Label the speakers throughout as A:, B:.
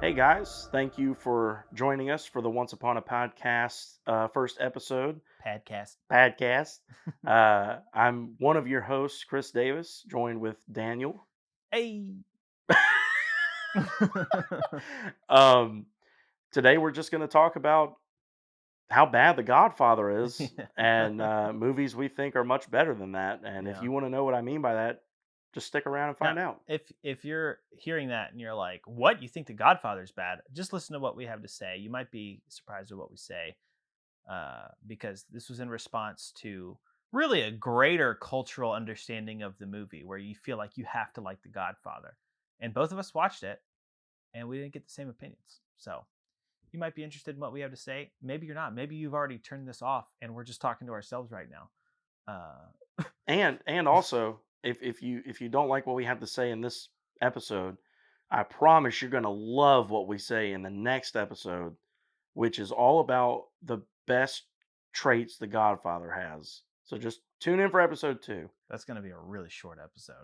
A: Hey guys, thank you for joining us for the Once Upon a Podcast first episode,
B: Podcast.
A: Podcast. I'm one of your hosts, Chris Davis, joined with Daniel.
B: Hey.
A: um, Today we're just going to talk about how bad The Godfather is and movies we think are much better than that. And if
B: Yeah.
A: you want to know what I mean by that, just stick around and
B: Now,
A: find out.
B: if you're hearing that and you're like, "What? You think The Godfather's bad?" Just listen to what we have to say. You might be surprised at what we say, because this was in response to really a greater cultural understanding of the movie, where you feel like you have to like The Godfather, and both of us watched it, and we didn't get the same opinions. So you might be interested in what we have to say. Maybe you're not. Maybe you've already turned this off, and we're just talking to ourselves right now.
A: And also, if you don't like what we have to say in this episode, I promise you're gonna love what we say in the next episode, which is all about the best traits the Godfather has. So just tune in for episode 2.
B: That's going to be a really short episode.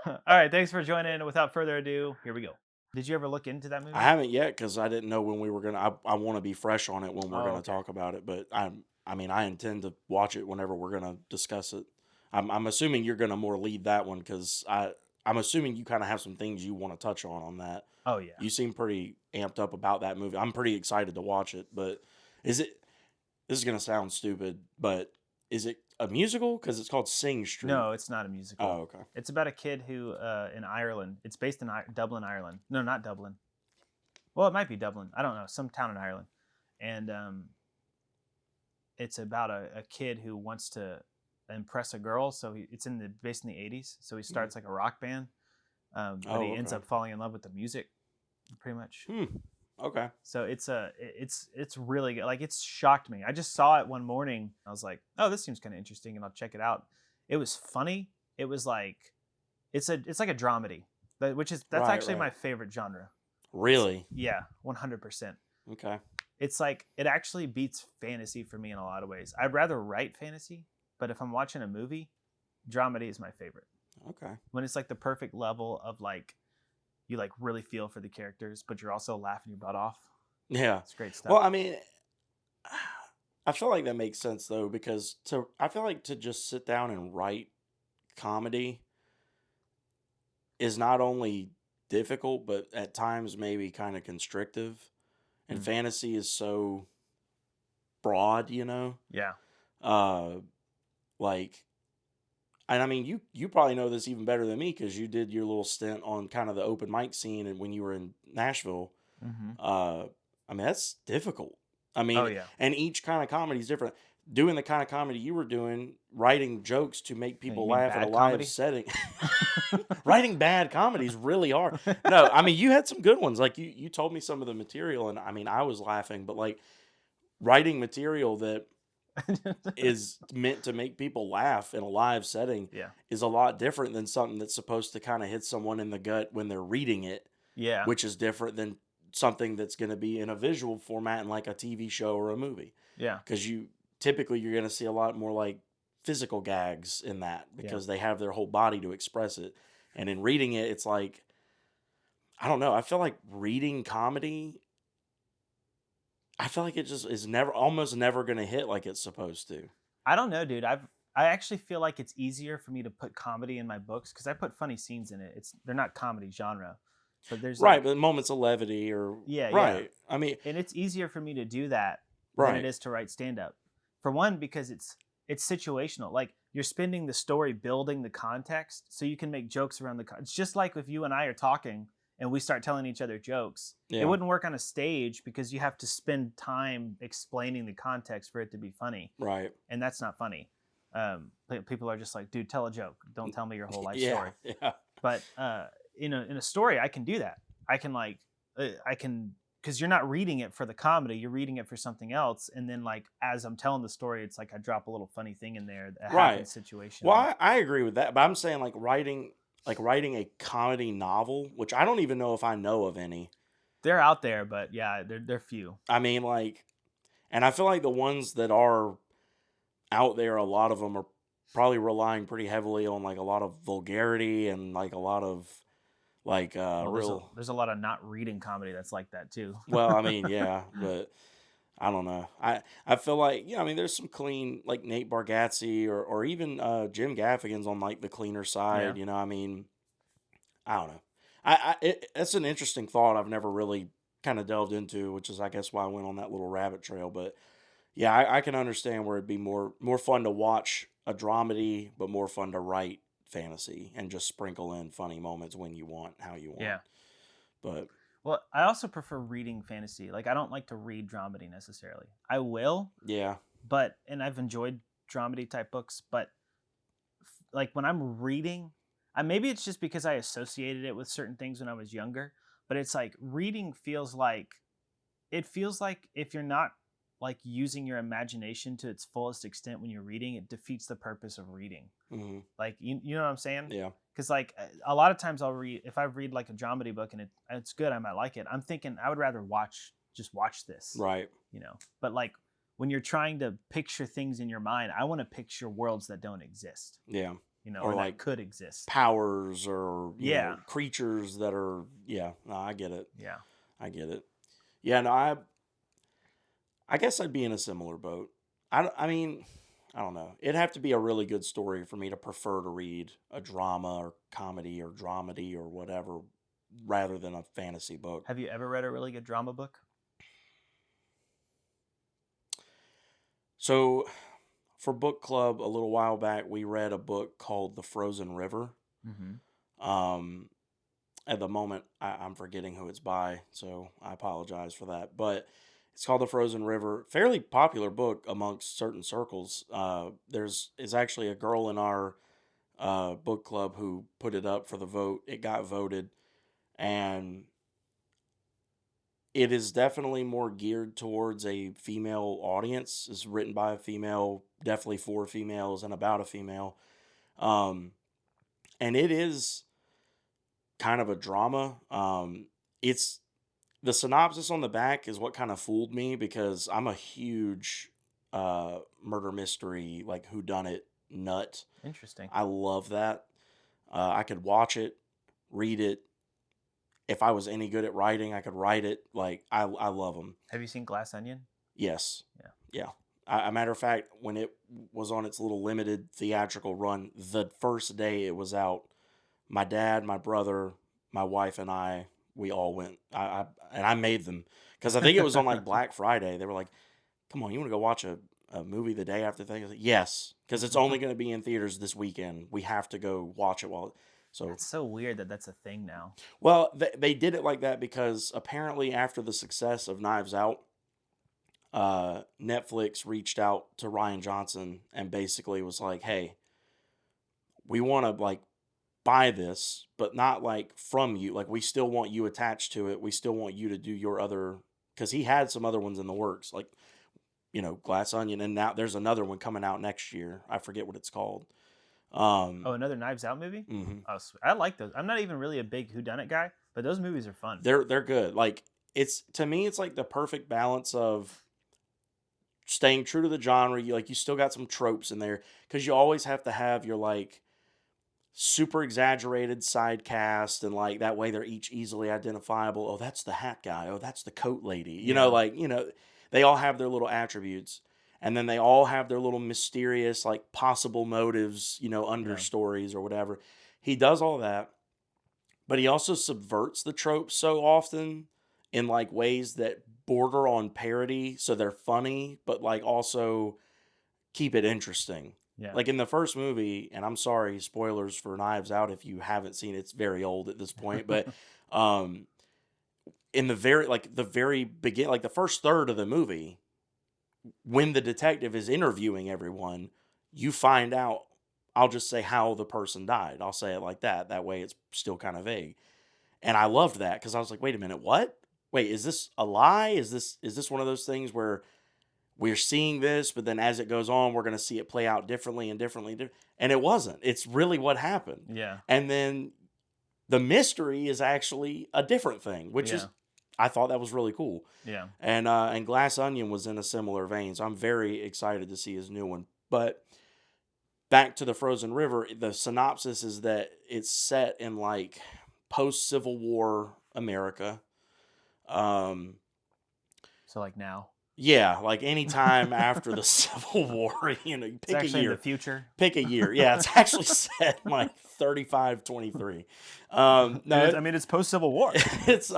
B: All right. Thanks for joining. Without further ado, here we go. Did you ever look into that
A: I
B: movie?
A: haven't yet because I didn't know when we were gonna. I want to be fresh on it when we're
B: Oh,
A: gonna
B: okay.
A: talk about it, but I mean, I intend to watch it whenever we're gonna discuss it. I'm assuming you're gonna more lead that one because I'm assuming you kind of have some things you want to touch on that.
B: Oh, yeah.
A: You seem pretty amped up about that movie. I'm pretty excited to watch it, but is it? This is gonna sound stupid, but is it a musical? Because it's called Sing Street.
B: No, it's not a musical.
A: Oh, okay.
B: It's about a kid who, in Ireland, it's based in Dublin, Ireland. No, not Dublin. Well, it might be Dublin. I don't know. Some town in Ireland. And it's about a kid who wants to impress a girl. So it's based in the 80s. So he
A: Hmm.
B: starts like a rock band, but
A: Oh,
B: he ends
A: okay.
B: up falling in love with the music pretty much.
A: Hmm. Okay.
B: So it's really good. Like, it's shocked me. I just saw it one morning. I was like, "Oh, this seems kind of interesting," and I'll check it out. It was funny. It was like it's like a dramedy, that's
A: Right.
B: actually
A: Right.
B: my favorite genre.
A: Really.
B: Yeah, 100%.
A: Okay.
B: It's like it actually beats fantasy for me in a lot of ways. I'd rather write fantasy, but if I'm watching a movie, dramedy is my favorite.
A: Okay.
B: When it's like the perfect level of like you like really feel for the characters, but you're also laughing your butt off.
A: Yeah.
B: It's great
A: Well,
B: stuff.
A: I mean, I feel like that makes sense though because I feel like to just sit down and write comedy is not only difficult but at times maybe kind of constrictive. And
B: Mm.
A: fantasy is so broad, you know.
B: Yeah.
A: Uh, like, and I mean, you probably know this even better than me because you did your little stint on kind of the open mic scene and when you were in Nashville.
B: Hmm.
A: Uh, I mean, that's difficult. I
B: Oh
A: mean,
B: yeah.
A: and each kind of comedy is different. Doing the kind of comedy you were doing, writing jokes to make
B: You
A: people
B: mean
A: laugh at a
B: bad
A: live
B: comedy?
A: setting. Writing bad comedy is really hard. No, I mean, you had some good ones. Like you told me some of the material, and I mean, I was laughing. But like writing material that is meant to make people laugh in a live setting
B: Yeah.
A: is a lot different than something that's supposed to kind of hit someone in the gut when they're reading it,
B: Yeah.
A: which is different than something that's going to be in a visual format in like a TV show or a movie.
B: Yeah.
A: Because you're going to see a lot more like physical gags in that
B: Yeah.
A: because they have their whole body to express it. And in reading it, it's like, I don't know. I feel like reading comedy, I feel like it just is almost never going to hit like it's supposed to.
B: I don't know, dude. I actually feel like it's easier for me to put comedy in my books because I put funny scenes in it. They're not comedy genre, but there's
A: Right.
B: like
A: But moments of levity or,
B: yeah, yeah.
A: right. I mean,
B: And it's easier for me to do that than it
A: right.
B: is to write stand up. For one, because it's situational. Like, you're spending the story building the context so you can make jokes around it's just like if you and I are talking and we start telling each other jokes. It
A: Yeah.
B: wouldn't work on a stage because you have to spend time explaining the context for it to be funny,
A: Right.
B: and that's not funny. People are just like, dude, tell a joke. Don't tell me your whole life
A: Yeah.
B: story.
A: Yeah.
B: But in a story, I can do that. I can I can, because you're not reading it for the comedy, you're reading it for something else, and then like as I'm telling the story, it's like I drop a little funny thing in there that
A: Right.
B: happens
A: Well,
B: situationally.
A: I agree with that, but I'm saying like writing a comedy novel, which I don't even know if I know of any.
B: They're out there, but yeah, they're few.
A: I mean, like, and I feel like the ones that are out there, a lot of them are probably relying pretty heavily on like a lot of vulgarity and like a lot of like
B: Well,
A: real.
B: there's a lot of not reading comedy that's like that too.
A: Well, I mean, yeah, but I don't know. I feel like, yeah, I mean, there's some clean, like Nate Bargatze or even Jim Gaffigan's on like the cleaner
B: Yeah.
A: side. You know, I mean, I don't know. That's an interesting thought I've never really kind of delved into, which is I guess why I went on that little rabbit trail. But yeah, I can understand where it'd be more fun to watch a dramedy, but more fun to write fantasy and just sprinkle in funny moments when you want, how you want.
B: Yeah.
A: But
B: Well, I also prefer reading fantasy. Like I don't like to read dramedy necessarily. I will,
A: yeah,
B: but and I've enjoyed dramedy type books, but like when I'm reading, maybe it's just because I associated it with certain things when I was younger, but it's like reading feels like it feels like if you're not like using your imagination to its fullest extent when you're reading, it defeats the purpose of reading.
A: hmm,
B: Like you know what I'm saying?
A: yeah,
B: Because like a lot of times I'll read if I read like a dramedy book and it's good, I might like it. I'm thinking I would rather watch this,
A: right,
B: you know. But like when you're trying to picture things in your mind, I want to picture worlds that don't exist,
A: yeah,
B: you know,
A: or
B: or that
A: like
B: could exist.
A: powers or
B: Yeah,
A: creatures that are, yeah. No, I get it.
B: yeah.
A: I get it. Yeah, no, I guess I'd be in a similar boat. I mean, I don't know. It'd have to be a really good story for me to prefer to read a drama or comedy or dramedy or whatever rather than a fantasy book.
B: Have you ever read a really good drama book?
A: So, for book club a little while back, we read a book called The Frozen River.
B: Mm-hmm.
A: Um, at the moment, I'm forgetting who it's by, so I apologize for that. But it's called The Frozen River. Fairly popular book amongst certain circles. There's is actually a girl in our book club who put it up for the vote. It got voted, and it is definitely more geared towards a female audience. It's written by a female, definitely for females and about a female. Um, and it is kind of a drama. It's the synopsis on the back is what kind of fooled me because I'm a huge murder mystery, like who done it nut.
B: Interesting.
A: I love that. I could watch it, read it. If I was any good at writing, I could write it. Like I love them.
B: Have you seen Glass Onion?
A: Yes,
B: Yeah.
A: yeah. A matter of fact, when it was on its little limited theatrical run, the first day it was out, my dad, my brother, my wife, and we all went. And I made them because I think it was on like Black Friday. They were like, "Come on, you want to go watch a movie the day after thing?" I was like, yes, because it's only going to be in theaters this weekend. We have to go watch it while. So
B: That's so weird that that's a thing now.
A: well, they did it like that because apparently after the success of Knives Out, Netflix reached out to Ryan Johnson and basically was like, "Hey, we want to like buy this, but not like from you. Like we still want you attached to it. We still want you to do your other because he had some other ones in the works, like Glass Onion, and now there's another one coming out next year. I forget what it's called.
B: Oh, another Knives Out movie?
A: Mhm.
B: Oh, I like those. I'm not even really a big whodunit guy, but those movies are fun.
A: They're good. Like it's to me, it's like the perfect balance of staying true to the genre. You still got some tropes in there because you always have to have your like super exaggerated side cast and like that way they're each easily identifiable. Oh, that's the hat guy. Oh, that's the coat lady.
B: Yeah.
A: They all have their little attributes. And then they all have their little mysterious, like possible motives,
B: Yeah.
A: understories or whatever. He does all that, but he also subverts the tropes so often in like ways that border on parody. So they're funny, but like also keep it interesting.
B: Yeah.
A: Like in the first movie, and I'm sorry, spoilers for Knives Out if you haven't seen it, it's very old at this point, but um in the very begin like the first third of the movie, when the detective is interviewing everyone, you find out, I'll just say how the person died. I'll say it like that. That way it's still kind of vague. And I loved that because I was like, wait a minute, what? Wait, is this a lie? Is this one of those things where we're seeing this, but then as it goes on, we're going to see it play out differently and differently. And it wasn't. It's really what happened.
B: Yeah.
A: And then the mystery is actually a different thing, which is,
B: Yeah.
A: I thought that was really cool.
B: Yeah.
A: And Glass Onion was in a similar vein, so I'm very excited to see his new one. But back to the Frozen River, the synopsis is that it's set in like post Civil War America. Um,
B: So like now.
A: yeah, like anytime after the Civil War, you
B: It's
A: pick a
B: actually in the
A: year.
B: future.
A: Pick a year. Yeah, it's actually set in like 3523.
B: It
A: No,
B: is, I mean, it's post Civil War.
A: it's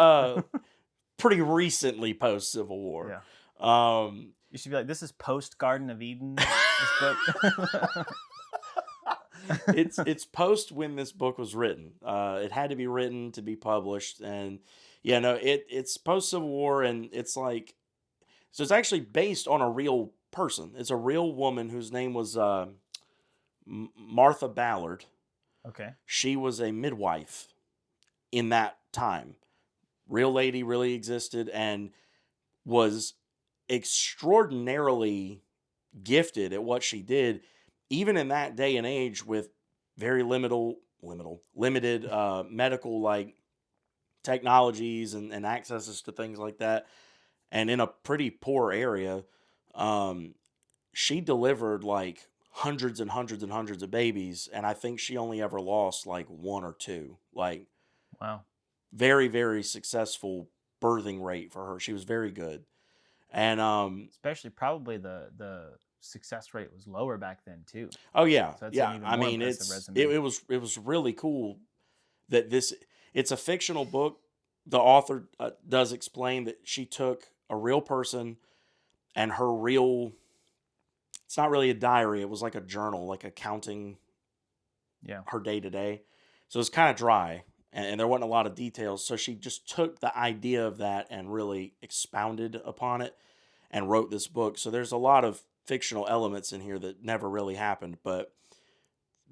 A: pretty recently post Civil War.
B: Yeah.
A: Um,
B: You should be like, this is post Garden of Eden. This book.
A: it's post when this book was written. It had to be written to be published, and yeah, no, it's post Civil War, and it's like so it's actually based on a real person. It's a real woman whose name was Martha Ballard.
B: Okay.
A: She was a midwife in that time. Real lady really existed and was extraordinarily gifted at what she did, even in that day and age with very limited medical like technologies and accesses to things like that, and in a pretty poor area. Um, she delivered like hundreds and hundreds and hundreds of babies, and I think she only ever lost like one or two. Like
B: Wow.
A: very very successful birthing rate for her. She was very good, and
B: Especially probably the success rate was lower back then too.
A: oh yeah,
B: So that's an
A: yeah.
B: even
A: I
B: more
A: mean,
B: impressive
A: it,
B: resume.
A: it was it was really cool that this it's a fictional book. The author does explain that she took a real person and her real. It's not really a diary. It was like a journal, like accounting
B: Yeah.
A: her day to day. So it's kind of dry, and there wasn't a lot of details. So she just took the idea of that and really expounded upon it and wrote this book. So there's a lot of fictional elements in here that never really happened, but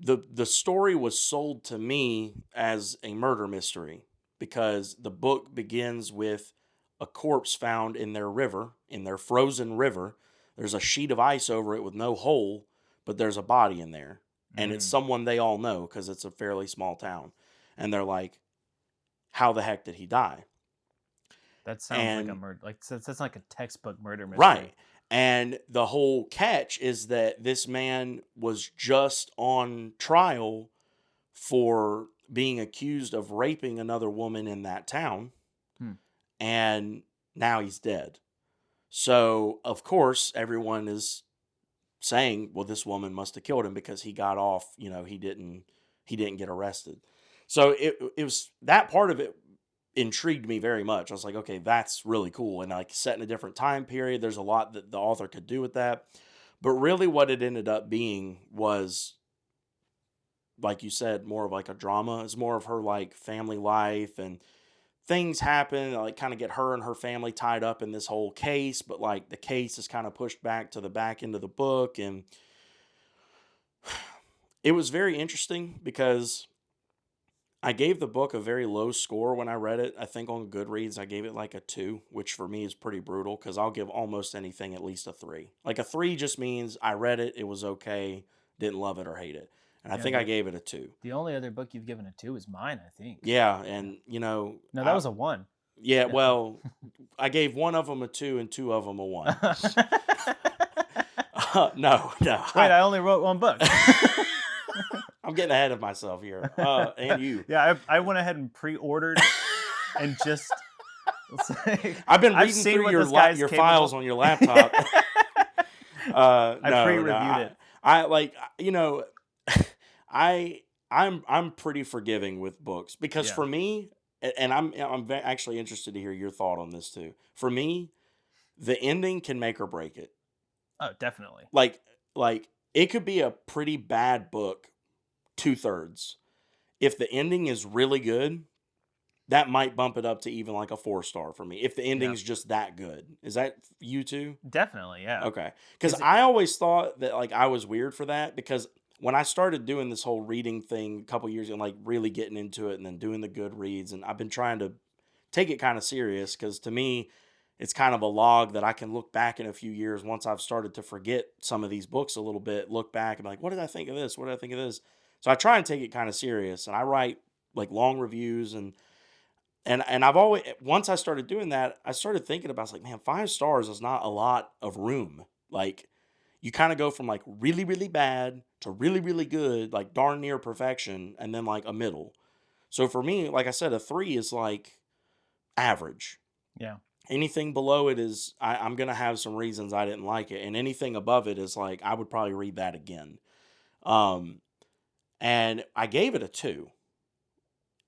A: the story was sold to me as a murder mystery because the book begins with a corpse found in their river, in their frozen river. There's a sheet of ice over it with no hole, but there's a body in there. And it's
B: Mm.
A: someone they all know because it's a fairly small town. And they're like, how the heck did he die?
B: That sounds like a
A: And
B: murder. Like that's like a textbook murder
A: right.
B: mystery.
A: And the whole catch is that this man was just on trial for being accused of raping another woman in that town,
B: Hmm.
A: and now he's dead. So, of course, everyone is saying, well, this woman must have killed him because he got off, he didn't get arrested. So it was that part of it intrigued me very much. I was like, okay, that's really cool. And like set in a different time period, there's a lot that the author could do with that. But really what it ended up being was like you said, more of like a drama. It's more of her like family life and things happen, like kind of get her and her family tied up in this whole case, but like the case is kind of pushed back to the back end of the book. And it was very interesting because I gave the book a very low score when I read it. I think on Goodreads, I gave it like a 2, which for me is pretty brutal because I'll give almost anything at least a 3. Like a 3 just means I read it, it was okay, didn't love it or hate it. And I
B: Yeah.
A: think I gave it a 2.
B: The only other book you've given a two is mine, I think.
A: Yeah,
B: Yeah.
A: and
B: No, that was a one.
A: yeah,
B: Yeah.
A: well, I gave one of them a 2 and two of them a 1. No, no,
B: Wait, I only wrote one book.
A: I'm getting ahead of myself here. And you.
B: Yeah, I went ahead and pre-ordered and just.
A: I've been
B: I've
A: reading
B: seen
A: through
B: what
A: your
B: this guy's
A: your
B: capable.
A: files on your laptop.
B: I
A: No, no,
B: pre-reviewed it.
A: I like I'm pretty forgiving with books because
B: Yeah.
A: for me, and actually interested to hear your thought on this too. For me, the ending can make or break it.
B: Oh, definitely.
A: Like like it could be a pretty bad book 2/3. If the ending is really good, that might bump it up to even like a 4 star for me. If the
B: Yeah.
A: ending's just that good, is that you too?
B: Definitely. Yeah.
A: Okay. Because
B: Because
A: I always thought that like I was weird for that because when I started doing this whole reading thing a couple years ago, like really getting into it and then doing the good reads, and I've been trying to take it kind of serious because to me, it's kind of a log that I can look back in a few years once I've started to forget some of these books a little bit, look back and be like, what did I think of this? What did I think of this? So I try and take it kind of serious and I write like long reviews and I've always once I started doing that, I started thinking about I was like, man, 5 stars is not a lot of room. Like you kind of go from like really, really bad to really, really good, like darn near perfection, and then like a middle. So for me, like I said, a 3 is like average.
B: Yeah.
A: Anything below it is I'm gonna have some reasons I didn't like it, and anything above it is like I would probably read that again. Um, and I gave it a 2.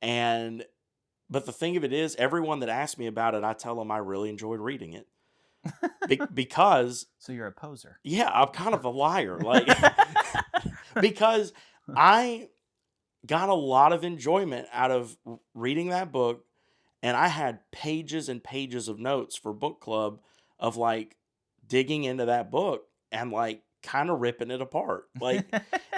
A: And but the thing of it is, everyone that asks me about it, I tell them I really enjoyed reading it because
B: So you're a poser.
A: yeah, I'm kind of a liar, like because I got a lot of enjoyment out of reading that book, and I had pages and pages of notes for book club of like digging into that book and like kind of ripping it apart. Like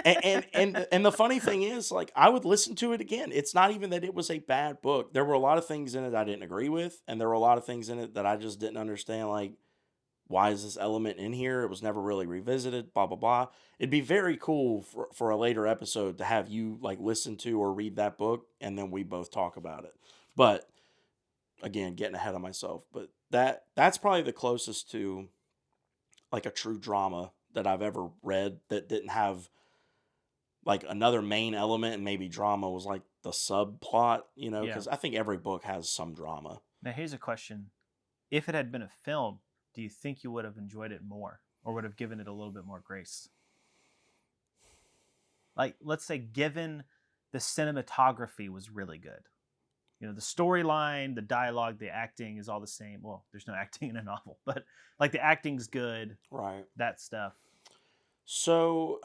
A: and the funny thing is like I would listen to it again. It's not even that it was a bad book. There were a lot of things in it I didn't agree with, and there were a lot of things in it that I just didn't understand, like why is this element in here? It was never really revisited, blah blah blah. It'd be very cool for a later episode to have you like listen to or read that book and then we both talk about it. But again, getting ahead of myself, but that's probably the closest to like a true drama that I've ever read that didn't have like another main element, and maybe drama was like the subplot,
B: Yeah.
A: because I think every book has some drama.
B: Now here's a question: if it had been a film, do you think you would have enjoyed it more, or would have given it a little bit more grace? Like, let's say, given the cinematography was really good. The storyline, the dialogue, the acting is all the same. Well, there's no acting in a novel, but like the acting's good,
A: Right.
B: that stuff.
A: So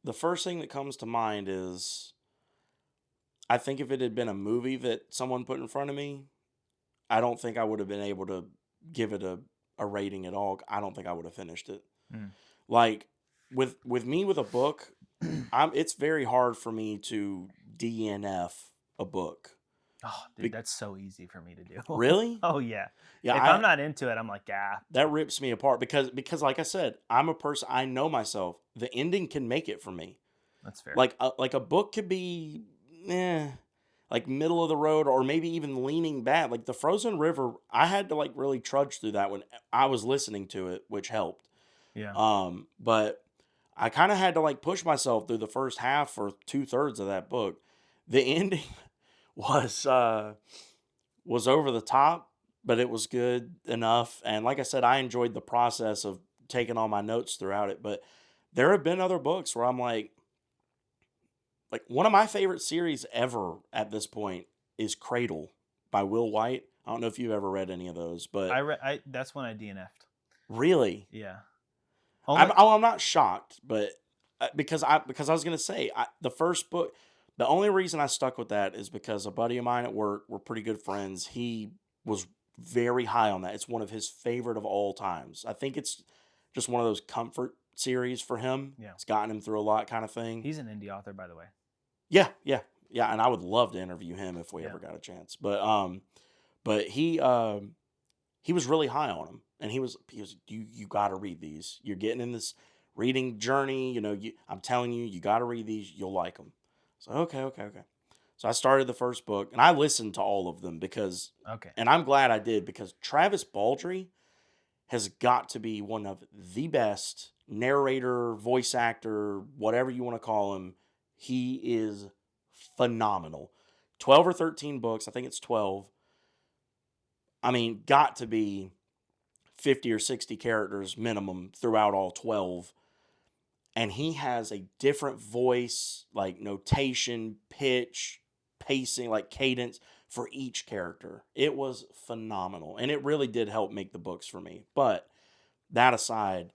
A: the first thing that comes to mind is I think if it had been a movie that someone put in front of me, I don't think I would have been able to give it a rating at all. I don't think I would have finished it.
B: Mm.
A: Like with me with a book, it's very hard for me to DNF a book.
B: Oh, dude,
A: Be-
B: that's so easy for me to do.
A: really?
B: Oh yeah.
A: Yeah,
B: If I'm not into it, I'm like, ah.
A: that rips me apart because like I said, I'm a person, I know myself. The ending can make it for me.
B: That's fair.
A: Like a book could be like middle of the road or maybe even leaning bad. Like the Frozen River, I had to like really trudge through that when I was listening to it, which helped.
B: Yeah.
A: But I kind of had to like push myself through the first half or 2/3 of that book. The ending was was over the top, but it was good enough. And like I said, I enjoyed the process of taking all my notes throughout it. But there have been other books where I'm like one of my favorite series ever at this point is Cradle by Will White. I don't know if you've ever read any of those, but
B: I that's when I DNF'd.
A: really,
B: Yeah. Only
A: I'm not shocked, but because I was gonna say the first book, the only reason I stuck with that is because a buddy of mine at work, we're pretty good friends. He was very high on that. It's one of his favorite of all times. I think it's just one of those comfort series for him.
B: yeah.
A: It's gotten him through a lot, kind of thing.
B: He's an indie author, by the way.
A: Yeah, yeah, yeah. And I would love to interview him if we
B: Yeah.
A: ever got a chance. But he was really high on him, and he was you got to read these. You're getting in this reading journey. I'm telling you, you got to read these. You'll like them. So okay, okay, okay. So I started the first book, and I listened to all of them
B: Okay.
A: and I'm glad I did because Travis Baldree has got to be one of the best narrator, voice actor, whatever you want to call him. He is phenomenal. 12 or 13 books. I think it's 12. I mean, got to be 50 or 60 characters minimum throughout all 12. And he has a different voice, like notation, pitch, pacing, like cadence for each character. It was phenomenal. And it really did help make the books for me. But that aside,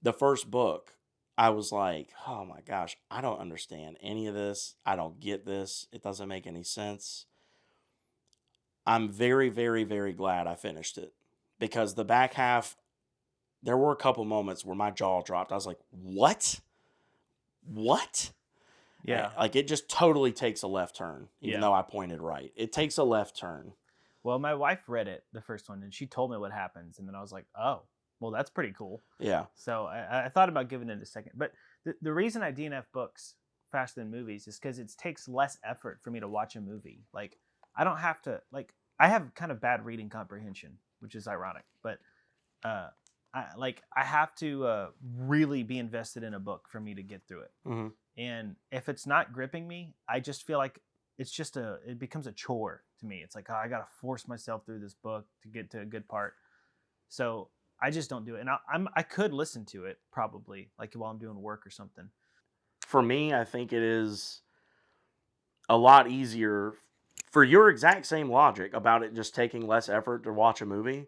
A: the first book, I was like, oh my gosh, I don't understand any of this. I don't get this. It doesn't make any sense. I'm very, very, very glad I finished it because the back half, there were a couple moments where my jaw dropped. I was like, what? What?
B: Yeah.
A: Like it just totally takes a left turn, even
B: Yeah.
A: though I pointed right. It takes a left turn.
B: Well, my wife read it, the first one, and she told me what happens, and then I was like, oh, well, that's pretty cool.
A: Yeah.
B: So I thought about giving it a second. But the reason I DNF books faster than movies is because it takes less effort for me to watch a movie. Like, I don't have to, like, I have kind of bad reading comprehension, which is ironic. But uh, I have to really be invested in a book for me to get through it.
A: Mm-hmm.
B: And if it's not gripping me, I just feel like it becomes a chore to me. It's like, oh, I gotta force myself through this book to get to a good part. So I just don't do it. And I could listen to it probably like while I'm doing work or something.
A: For me, I think it is a lot easier for your exact same logic about it just taking less effort to watch a movie.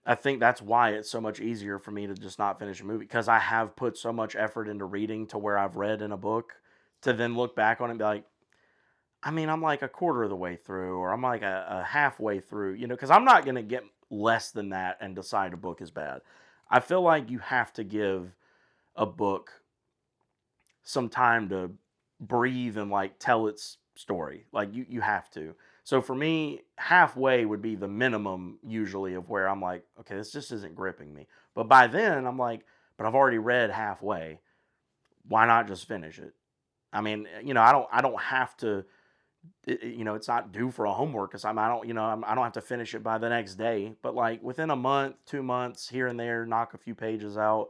A: I think that's why it's so much easier for me to just not finish a movie because I have put so much effort into reading to where I've read in a book to then look back on it and be like, I mean, I'm like a quarter of the way through, or I'm like a halfway through, because I'm not going to get less than that and decide a book is bad. I feel like you have to give a book some time to breathe and like tell its story. Like you have to. So for me, halfway would be the minimum usually of where I'm like, okay, this just isn't gripping me. But by then I'm like, but I've already read halfway. Why not just finish it? I mean, I don't have to. It's not due for a homework assignment. I don't have to finish it by the next day. But like within a month, 2 months, here and there, knock a few pages out.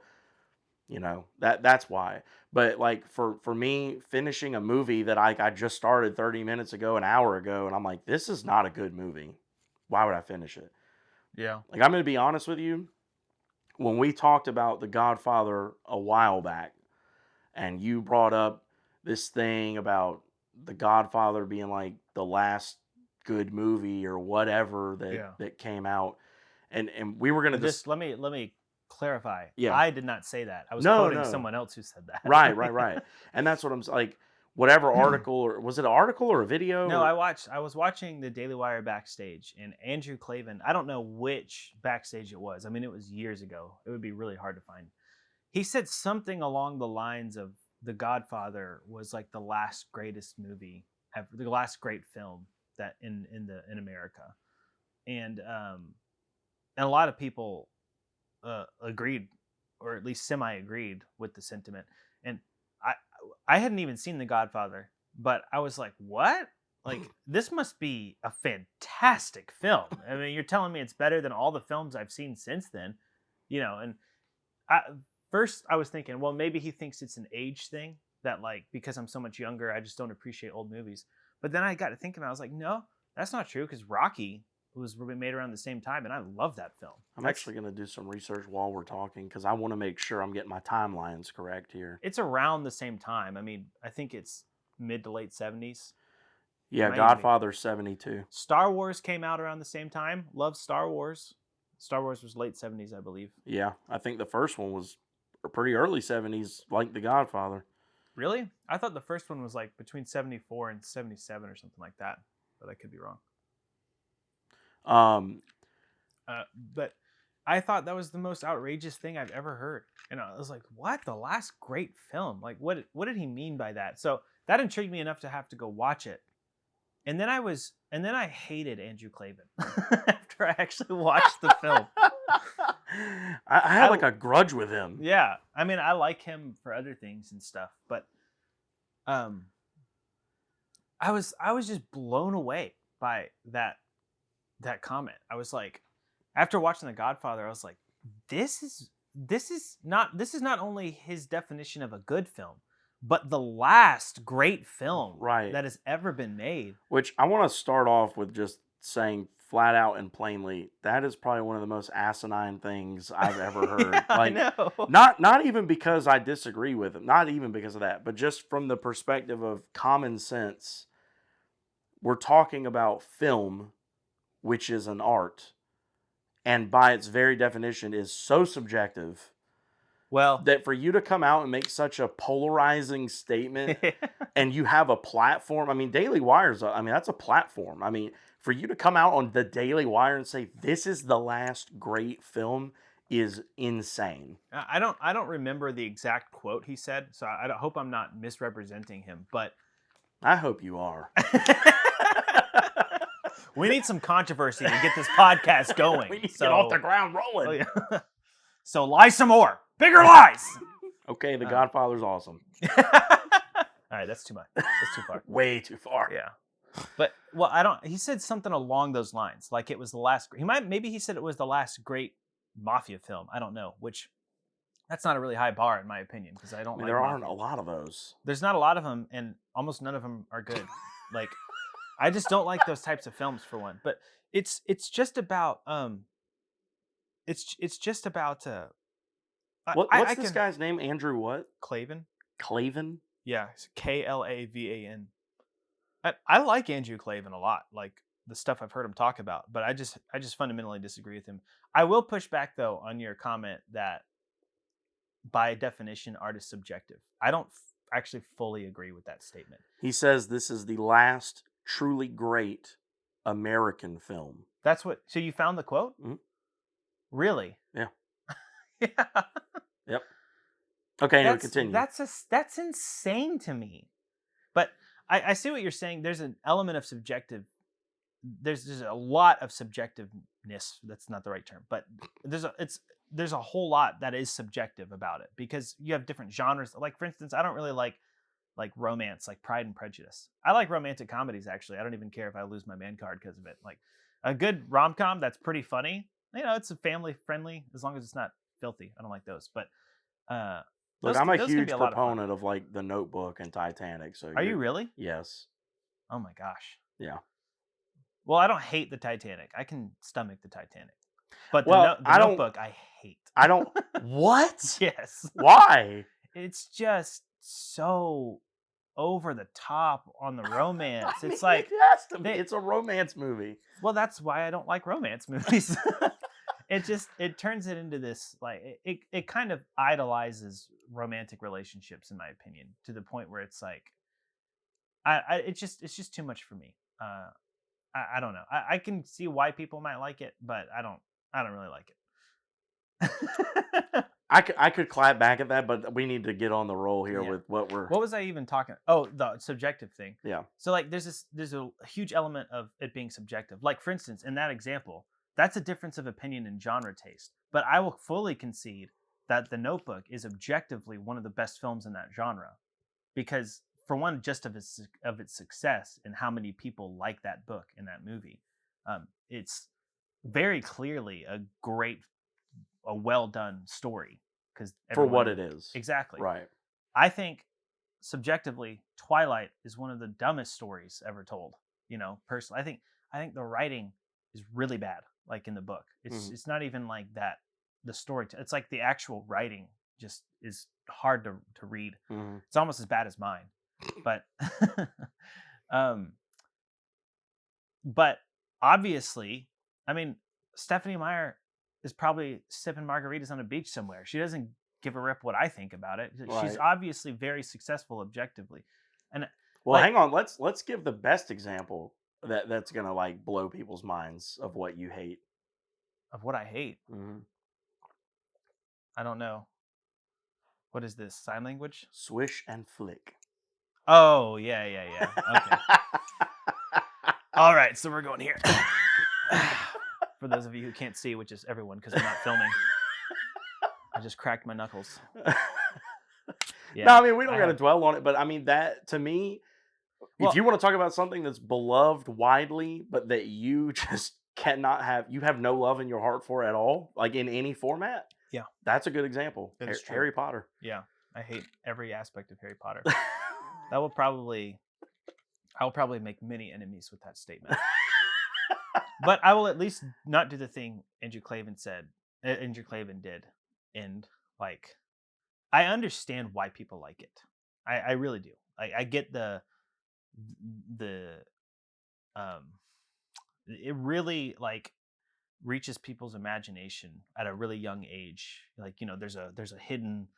A: That's why. But like for me, finishing a movie that I just started 30 minutes ago, an hour ago, and I'm like, this is not a good movie. Why would I finish it?
B: Yeah.
A: Like I'm gonna be honest with you. When we talked about The Godfather a while back, and you brought up this thing about The Godfather being like the last good movie or whatever that
B: Yeah.
A: that came out, and we were gonna
B: Well,
A: just
B: just let me clarify.
A: yeah.
B: I did not say that. I was
A: No,
B: quoting
A: no.
B: someone else who said
A: Right,
B: that.
A: right, right. And that's what I'm like. Whatever article, or was it an article or a video
B: No,
A: or
B: I was watching the Daily Wire backstage, and Andrew Clavin. I don't know which backstage it was. I mean, it was years ago. It would be really hard to find. He said something along the lines of The Godfather was like the last greatest movie ever, the last great film that in America, and and a lot of people agreed, or at least semi agreed with the sentiment. And I I hadn't even seen The Godfather, but I was like, what? Like this must be a fantastic film. I mean, you're telling me it's better than all the films I've seen since then, and I first I was thinking, well, maybe he thinks it's an age thing that like because I'm so much younger, I just don't appreciate old movies. But then I got to thinking, I was like, no, that's not true because Rocky was made around the same time, and I love that film.
A: I'm
B: That's
A: actually going to do some research while we're talking because I want to make sure I'm getting my timelines correct here.
B: It's around the same time. I mean, I think it's mid to late 70s. It
A: Yeah,
B: might even be.
A: Godfather 72.
B: Star Wars came out around the same time. Love Star Wars. Star Wars was late 70s, I believe.
A: Yeah, I think the first one was pretty early 70s, like The Godfather.
B: Really? I thought the first one was like between 74 and 77 or something like that, but I could be wrong.
A: Um,
B: But I thought that was the most outrageous thing I've ever heard. And I was like, what? The last great film? Like, what did he mean by that? So that intrigued me enough to have to go watch it. And then I hated Andrew Clavin after I actually watched the film.
A: I had like a grudge with him.
B: Yeah, I mean, I like him for other things and stuff, but um, I was just blown away by that comment. I was like, after watching The Godfather, I was like, this is not only his definition of a good film, but the last great film
A: Right.
B: that has ever been made.
A: Which I want to start off with just saying flat out and plainly, that is probably one of the most asinine things I've ever heard.
B: Yeah, I
A: Like,
B: know.
A: not even because I disagree with it, not even because of that, but just from the perspective of common sense. We're talking about film, which is an art, and by its very definition is so subjective
B: Well,
A: that for you to come out and make such a polarizing statement and you have a platform. I mean, Daily Wire's, I mean, that's a platform. I mean, for you to come out on the Daily Wire and say this is the last great film is insane.
B: I don't remember the exact quote he said, so I hope I'm not misrepresenting him, but
A: I hope you are.
B: we need some controversy to get this podcast going.
A: We need to get off the ground
B: Oh,
A: rolling.
B: yeah. So lie some more. Bigger lies.
A: Okay, The Godfather's awesome.
B: All right, that's too much. That's too far.
A: Way too far.
B: Yeah. But well, I don't. He said something along those lines, like it was the last. Maybe he said it was the last great mafia film. I don't know. Which that's not a really high bar in my opinion because I don't
A: I mean,
B: like.
A: there
B: mafia.
A: aren't a lot of those.
B: There's not a lot of them, and almost none of them are good. Like I just don't like those types of films for one. But it's just about it's just about I
A: What's this
B: can
A: guy's name? Andrew what?
B: Clavin.
A: Clavin?
B: Yeah, it's Klavan. I like Andrew Clavin a lot, like the stuff I've heard him talk about, but I just fundamentally disagree with him. I will push back though on your comment that by definition art is subjective. I don't actually fully agree with that statement.
A: He says this is the last truly great American film.
B: That's what so you found the quote?
A: Mhm.
B: Really?
A: Yeah.
B: Yeah.
A: Yep. Okay, anyway,
B: That's
A: continue.
B: that's a that's insane to me. But I see what you're saying. There's an element of subjective. There's a lot of subjectiveness. That's not the right term, but there's a whole lot that is subjective about it because you have different genres. Like for instance, I don't really like romance, like Pride and Prejudice. I like romantic comedies actually. I don't even care if I lose my man card because of it. Like a good rom com that's pretty funny. You know, it's a family friendly as long as it's not filthy. I don't like those, but uh,
A: Look, I'm a
B: those can be
A: huge
B: a lot of fun.
A: proponent of like The Notebook and Titanic, so
B: Are you
A: you're
B: really?
A: yes.
B: Oh my gosh.
A: Yeah.
B: Well, I don't hate the Titanic. I can stomach the Titanic, but
A: Well,
B: the Notebook I hate.
A: I don't what?
B: Yes,
A: Why?
B: it's just so over the top on the
A: I
B: romance.
A: mean,
B: It's
A: it
B: like
A: has to be.
B: they
A: It's a romance movie.
B: well, that's why I don't like romance movies. It turns it into this like it kind of idolizes romantic relationships in my opinion to the point where it's like it's just too much for me. I don't know. I can see why people might like it, but I don't really like it.
A: I could clap back at that, but we need to get on the roll here
B: Yeah.
A: with what we're
B: What was I even talking? Oh, the subjective thing.
A: yeah.
B: So like there's a huge element of it being subjective. Like for instance, in that example, that's a difference of opinion and genre taste. But I will fully concede that The Notebook is objectively one of the best films in that genre because for one just of its success and how many people like that book and that movie. It's very clearly a well done story because
A: For
B: everyone
A: what it is.
B: exactly.
A: Right.
B: I think subjectively, Twilight is one of the dumbest stories ever told. You know, personally, I think the writing is really bad. Like in the book,
A: Mhm.
B: it's not even like that. The story, it's like the actual writing just is hard to read.
A: Mhm.
B: It's almost as bad as mine, but um, but obviously, I mean, Stephanie Meyer is probably sipping margaritas on a beach somewhere. She doesn't give a rip what I think about it. She's
A: Right.
B: obviously very successful objectively. And
A: Well,
B: like
A: hang on. Let's give the best example that's gonna like blow people's minds of what you hate.
B: of what I hate,
A: Mhm.
B: I don't know. What is this? Sign language?
A: Swish and flick.
B: Oh, yeah, yeah, yeah. Okay. All right, so we're going here. For those of you who can't see, which is everyone because I'm not filming, I just cracked my knuckles.
A: No,
B: Yeah,
A: I mean we don't
B: I
A: got to
B: have.
A: dwell on it, but I mean that to me, if
B: Well,
A: you want to talk about something that's beloved widely, but that you just cannot have, you have no love in your heart for at all, like in any format,
B: yeah,
A: that's a good example.
B: that is true.
A: Harry Potter.
B: Yeah, I hate every aspect of Harry Potter. That will probably I will probably make many enemies with that statement. But I will at least not do the thing Andrew Clavin did. And like I understand why people like it. I really do. I get the um it really like reaches people's imagination at a really young age. Like, you know, there's a hidden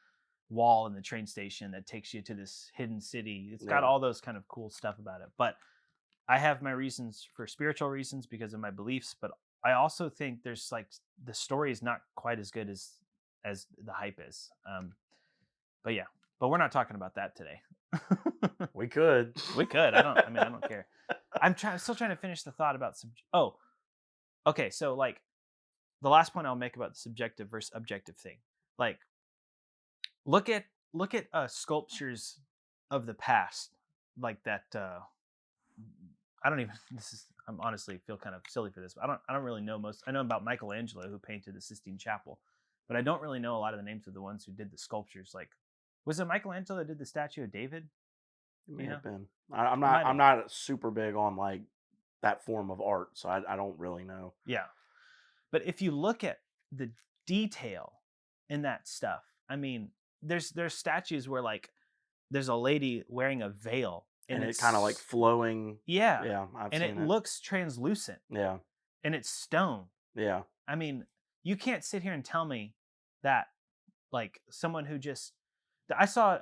B: wall in the train station that takes you to this hidden city. It's got
A: Yeah.
B: all those kind of cool stuff about it. But I have my reasons for spiritual reasons because of my beliefs, but I also think there's like the story is not quite as good as the hype is. But yeah, but we're not talking about that today.
A: We could.
B: We could. I don't. I mean, I don't care. I'm still trying to finish the thought about oh, okay. So like the last point I'll make about the subjective versus objective thing. Like look at sculptures of the past, like that. I don't even. This is. I'm honestly feel kind of silly for this. But I don't really know most. I know about Michelangelo who painted the Sistine Chapel, but I don't really know a lot of the names of the ones who did the sculptures. Like, was it Michelangelo that did the statue of David?
A: It may
B: You
A: have
B: know,
A: been.
B: it might
A: I'm
B: have.
A: not super big on like that form of art, so I don't really know.
B: Yeah. But if you look at the detail in that stuff, I mean, there's statues where like there's a lady wearing a veil and
A: And it kind of like
B: it's
A: flowing.
B: yeah,
A: Yeah, I've
B: and it
A: seen it.
B: looks translucent
A: Yeah,
B: and it's stone.
A: yeah,
B: I mean, you can't sit here and tell me that like someone who just I saw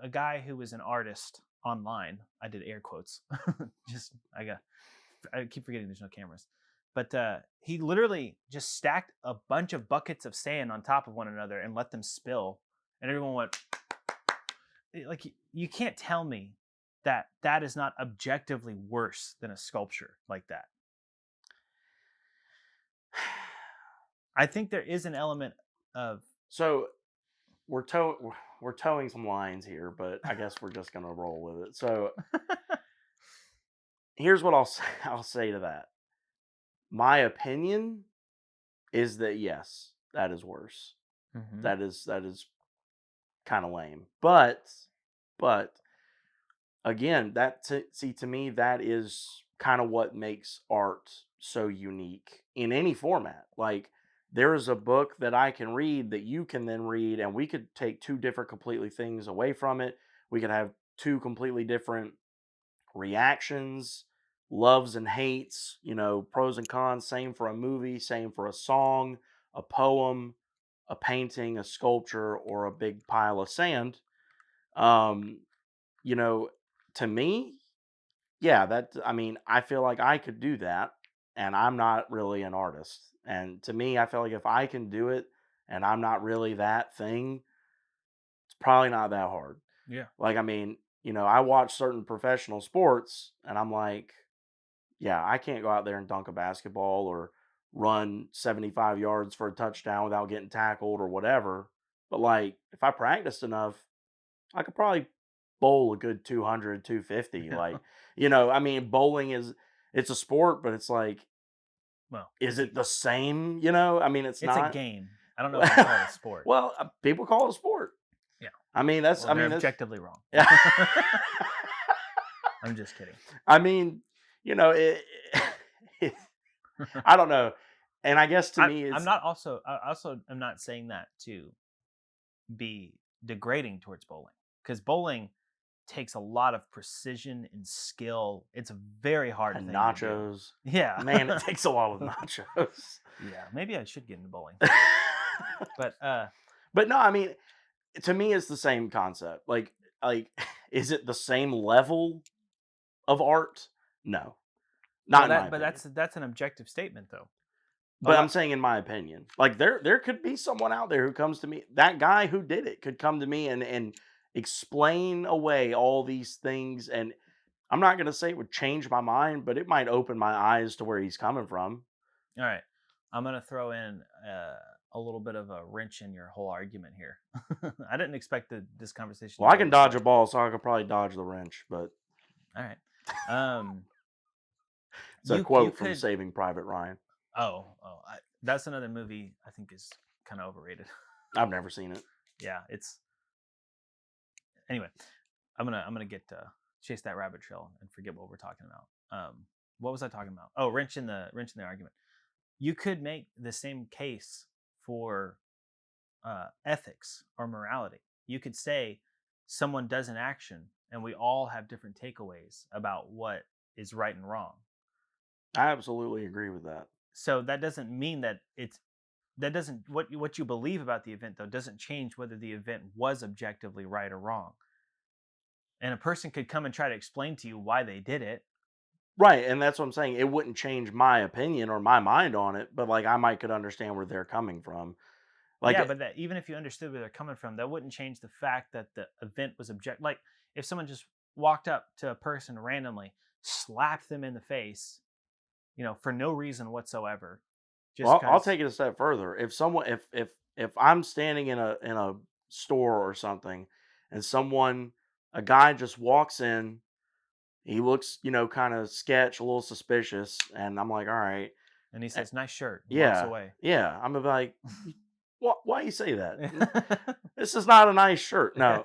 B: a guy who was an artist online. I did air quotes. Just I keep forgetting there's no cameras. But he literally just stacked a bunch of buckets of sand on top of one another and let them spill, and everyone went like you can't tell me that that is not objectively worse than a sculpture like that. I think there is an element of
A: So we're towing some lines here, but I guess we're just gonna roll with it. So here's what I'll say, I'll say to that. My opinion is that yes, that is worse.
B: Mhm.
A: That is kind of lame. But again, see, to me that is kind of what makes art so unique in any format. Like there is a book that I can read that you can then read, and we could take two different completely things away from it. We could have two completely different reactions, loves and hates, pros and cons. Same for a movie, same for a song, a poem, a painting, a sculpture, or a big pile of sand. Um, you know, to me, yeah, I mean, I feel like I could do that, and I'm not really an artist. And to me, I feel like if I can do it and I'm not really that thing, it's probably not that hard.
B: Yeah.
A: Like, I mean, I watch certain professional sports and I'm like, yeah, I can't go out there and dunk a basketball or run 75 yards for a touchdown without getting tackled or whatever. But like, if I practiced enough, I could probably bowl a good 200, 250.
B: Yeah.
A: Like, I mean, bowling it's a sport, but it's like,
B: Well,
A: is it the same? I mean, it's
B: it's a
A: not.
B: game. I don't know if I'd call it a sport.
A: Well, people call it a sport.
B: Yeah.
A: I
B: Well, they're
A: mean, that's,
B: objectively wrong.
A: yeah.
B: I'm just kidding.
A: I mean, it I don't know. And I guess to me,
B: I'm
A: it's
B: not also I also am not saying that to be degrading towards bowling because bowling takes a lot of precision and skill. It's a very hard
A: and
B: thing to do.
A: nachos.
B: Yeah.
A: Man, it takes a lot of nachos.
B: Yeah, maybe I should get into bowling. But
A: But no, I mean, to me, it's the same concept. Like, is it the same level of art? No, not
B: well
A: in my
B: that but
A: opinion.
B: that's an objective statement though. A
A: But I'm
B: lot
A: saying in my opinion, like there could be someone out there who comes to me. That guy who did it could come to me and explain away all these things, and I'm not gonna say it would change my mind, but it might open my eyes to where he's coming from.
B: All right. I'm going to throw in a little bit of a wrench in your whole argument here. I didn't expect this conversation
A: Well,
B: to
A: I
B: go
A: can
B: this
A: dodge
B: way.
A: a ball, so I could probably dodge the wrench. But
B: All right. Um,
A: it's a
B: you
A: quote from
B: could.
A: Saving Private Ryan.
B: That's another movie I think is kind of overrated.
A: I've never seen it.
B: Yeah, it's anyway. I'm gonna get chase that rabbit trail and forget what we're talking about. What was I talking about? Oh, wrench in the argument. You could make the same case for ethics or morality. You could say someone does an action and we all have different takeaways about what is right and wrong.
A: I absolutely agree with that.
B: So that doesn't mean that it's that doesn't what you believe about the event though doesn't change whether the event was objectively right or wrong. And a person could come and try to explain to you why they did it.
A: Right, and that's what I'm saying. It wouldn't change my opinion or my mind on it, but like I might could understand where they're coming from. Like,
B: Yeah, but that even if you understood where they're coming from, that wouldn't change the fact that the event was object. Like if someone just walked up to a person randomly, slapped them in the face, for no reason whatsoever, just
A: well, I'll
B: because.
A: take it a step further. If someone, if I'm standing in a store or something, and a guy just walks in, he looks, kind of sketch, a little suspicious, and I'm like, all right,
B: And he
A: eh,
B: says, "Nice shirt," and walks
A: yeah,
B: away.
A: yeah. I'm gonna be like, why you say that? This is not a nice shirt. No,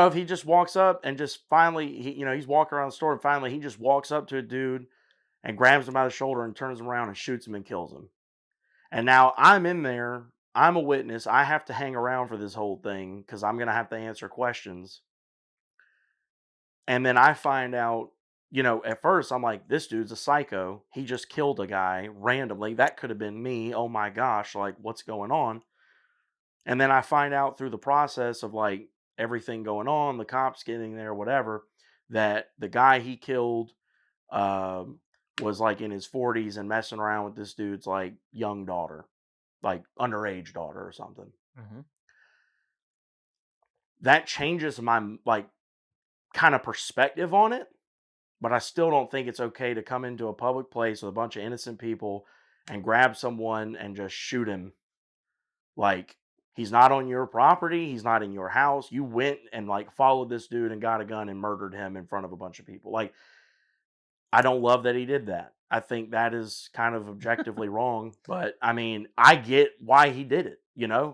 A: if he just walks up and just finally, he's walking around the store and finally he just walks up to a dude and grabs him by the shoulder and turns him around and shoots him and kills him. And now I'm in there. I'm a witness. I have to hang around for this whole thing because I'm going to have to answer questions. And then I find out, at first I'm like, this dude's a psycho. He just killed a guy randomly. That could have been me. Oh my gosh, like what's going on? And then I find out through the process of like everything going on, the cops getting there, whatever, that the guy he killed um, was like in his 40s and messing around with this dude's like young daughter, like underage daughter or something.
B: Hmm.
A: That changes my like kind of perspective on it, but I still don't think it's okay to come into a public place with a bunch of innocent people and grab someone and just shoot him. Like, he's not on your property, he's not in your house. You went and like followed this dude and got a gun and murdered him in front of a bunch of people. Like, I don't love that he did that. I think that is kind of objectively wrong, but I mean, I get why he did it,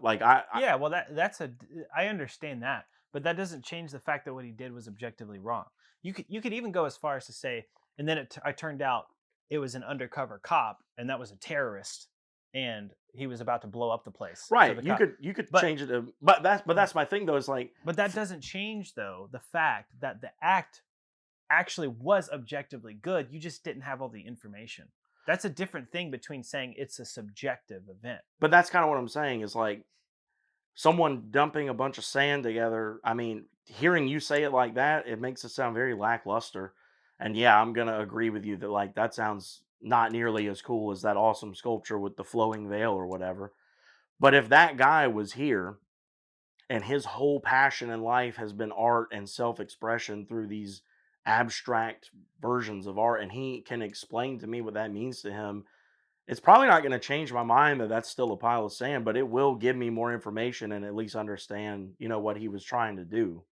A: Like
B: Yeah, well, I understand that, but that doesn't change the fact that what he did was objectively wrong. You could even go as far as to say, and then I turned out it was an undercover cop, and that was a terrorist, and he was about to blow up the place. So
A: right,
B: the
A: you
B: cop,
A: could
B: but
A: change it to, but
B: yeah,
A: that's my thing though, is like
B: but that doesn't change though the fact that the act actually was objectively good. You just didn't have all the information. That's a different thing between saying it's a subjective event.
A: but that's kind of what I'm saying is like someone dumping a bunch of sand together. I mean, hearing you say it like that, it makes it sound very lackluster. And yeah, I'm gonna agree with you that like that sounds not nearly as cool as that awesome sculpture with the flowing veil or whatever. But if that guy was here and his whole passion in life has been art and self-expression through these abstract versions of art, and he can explain to me what that means to him, it's probably not going to change my mind that that's still a pile of sand, but it will give me more information and at least understand, what he was trying to do.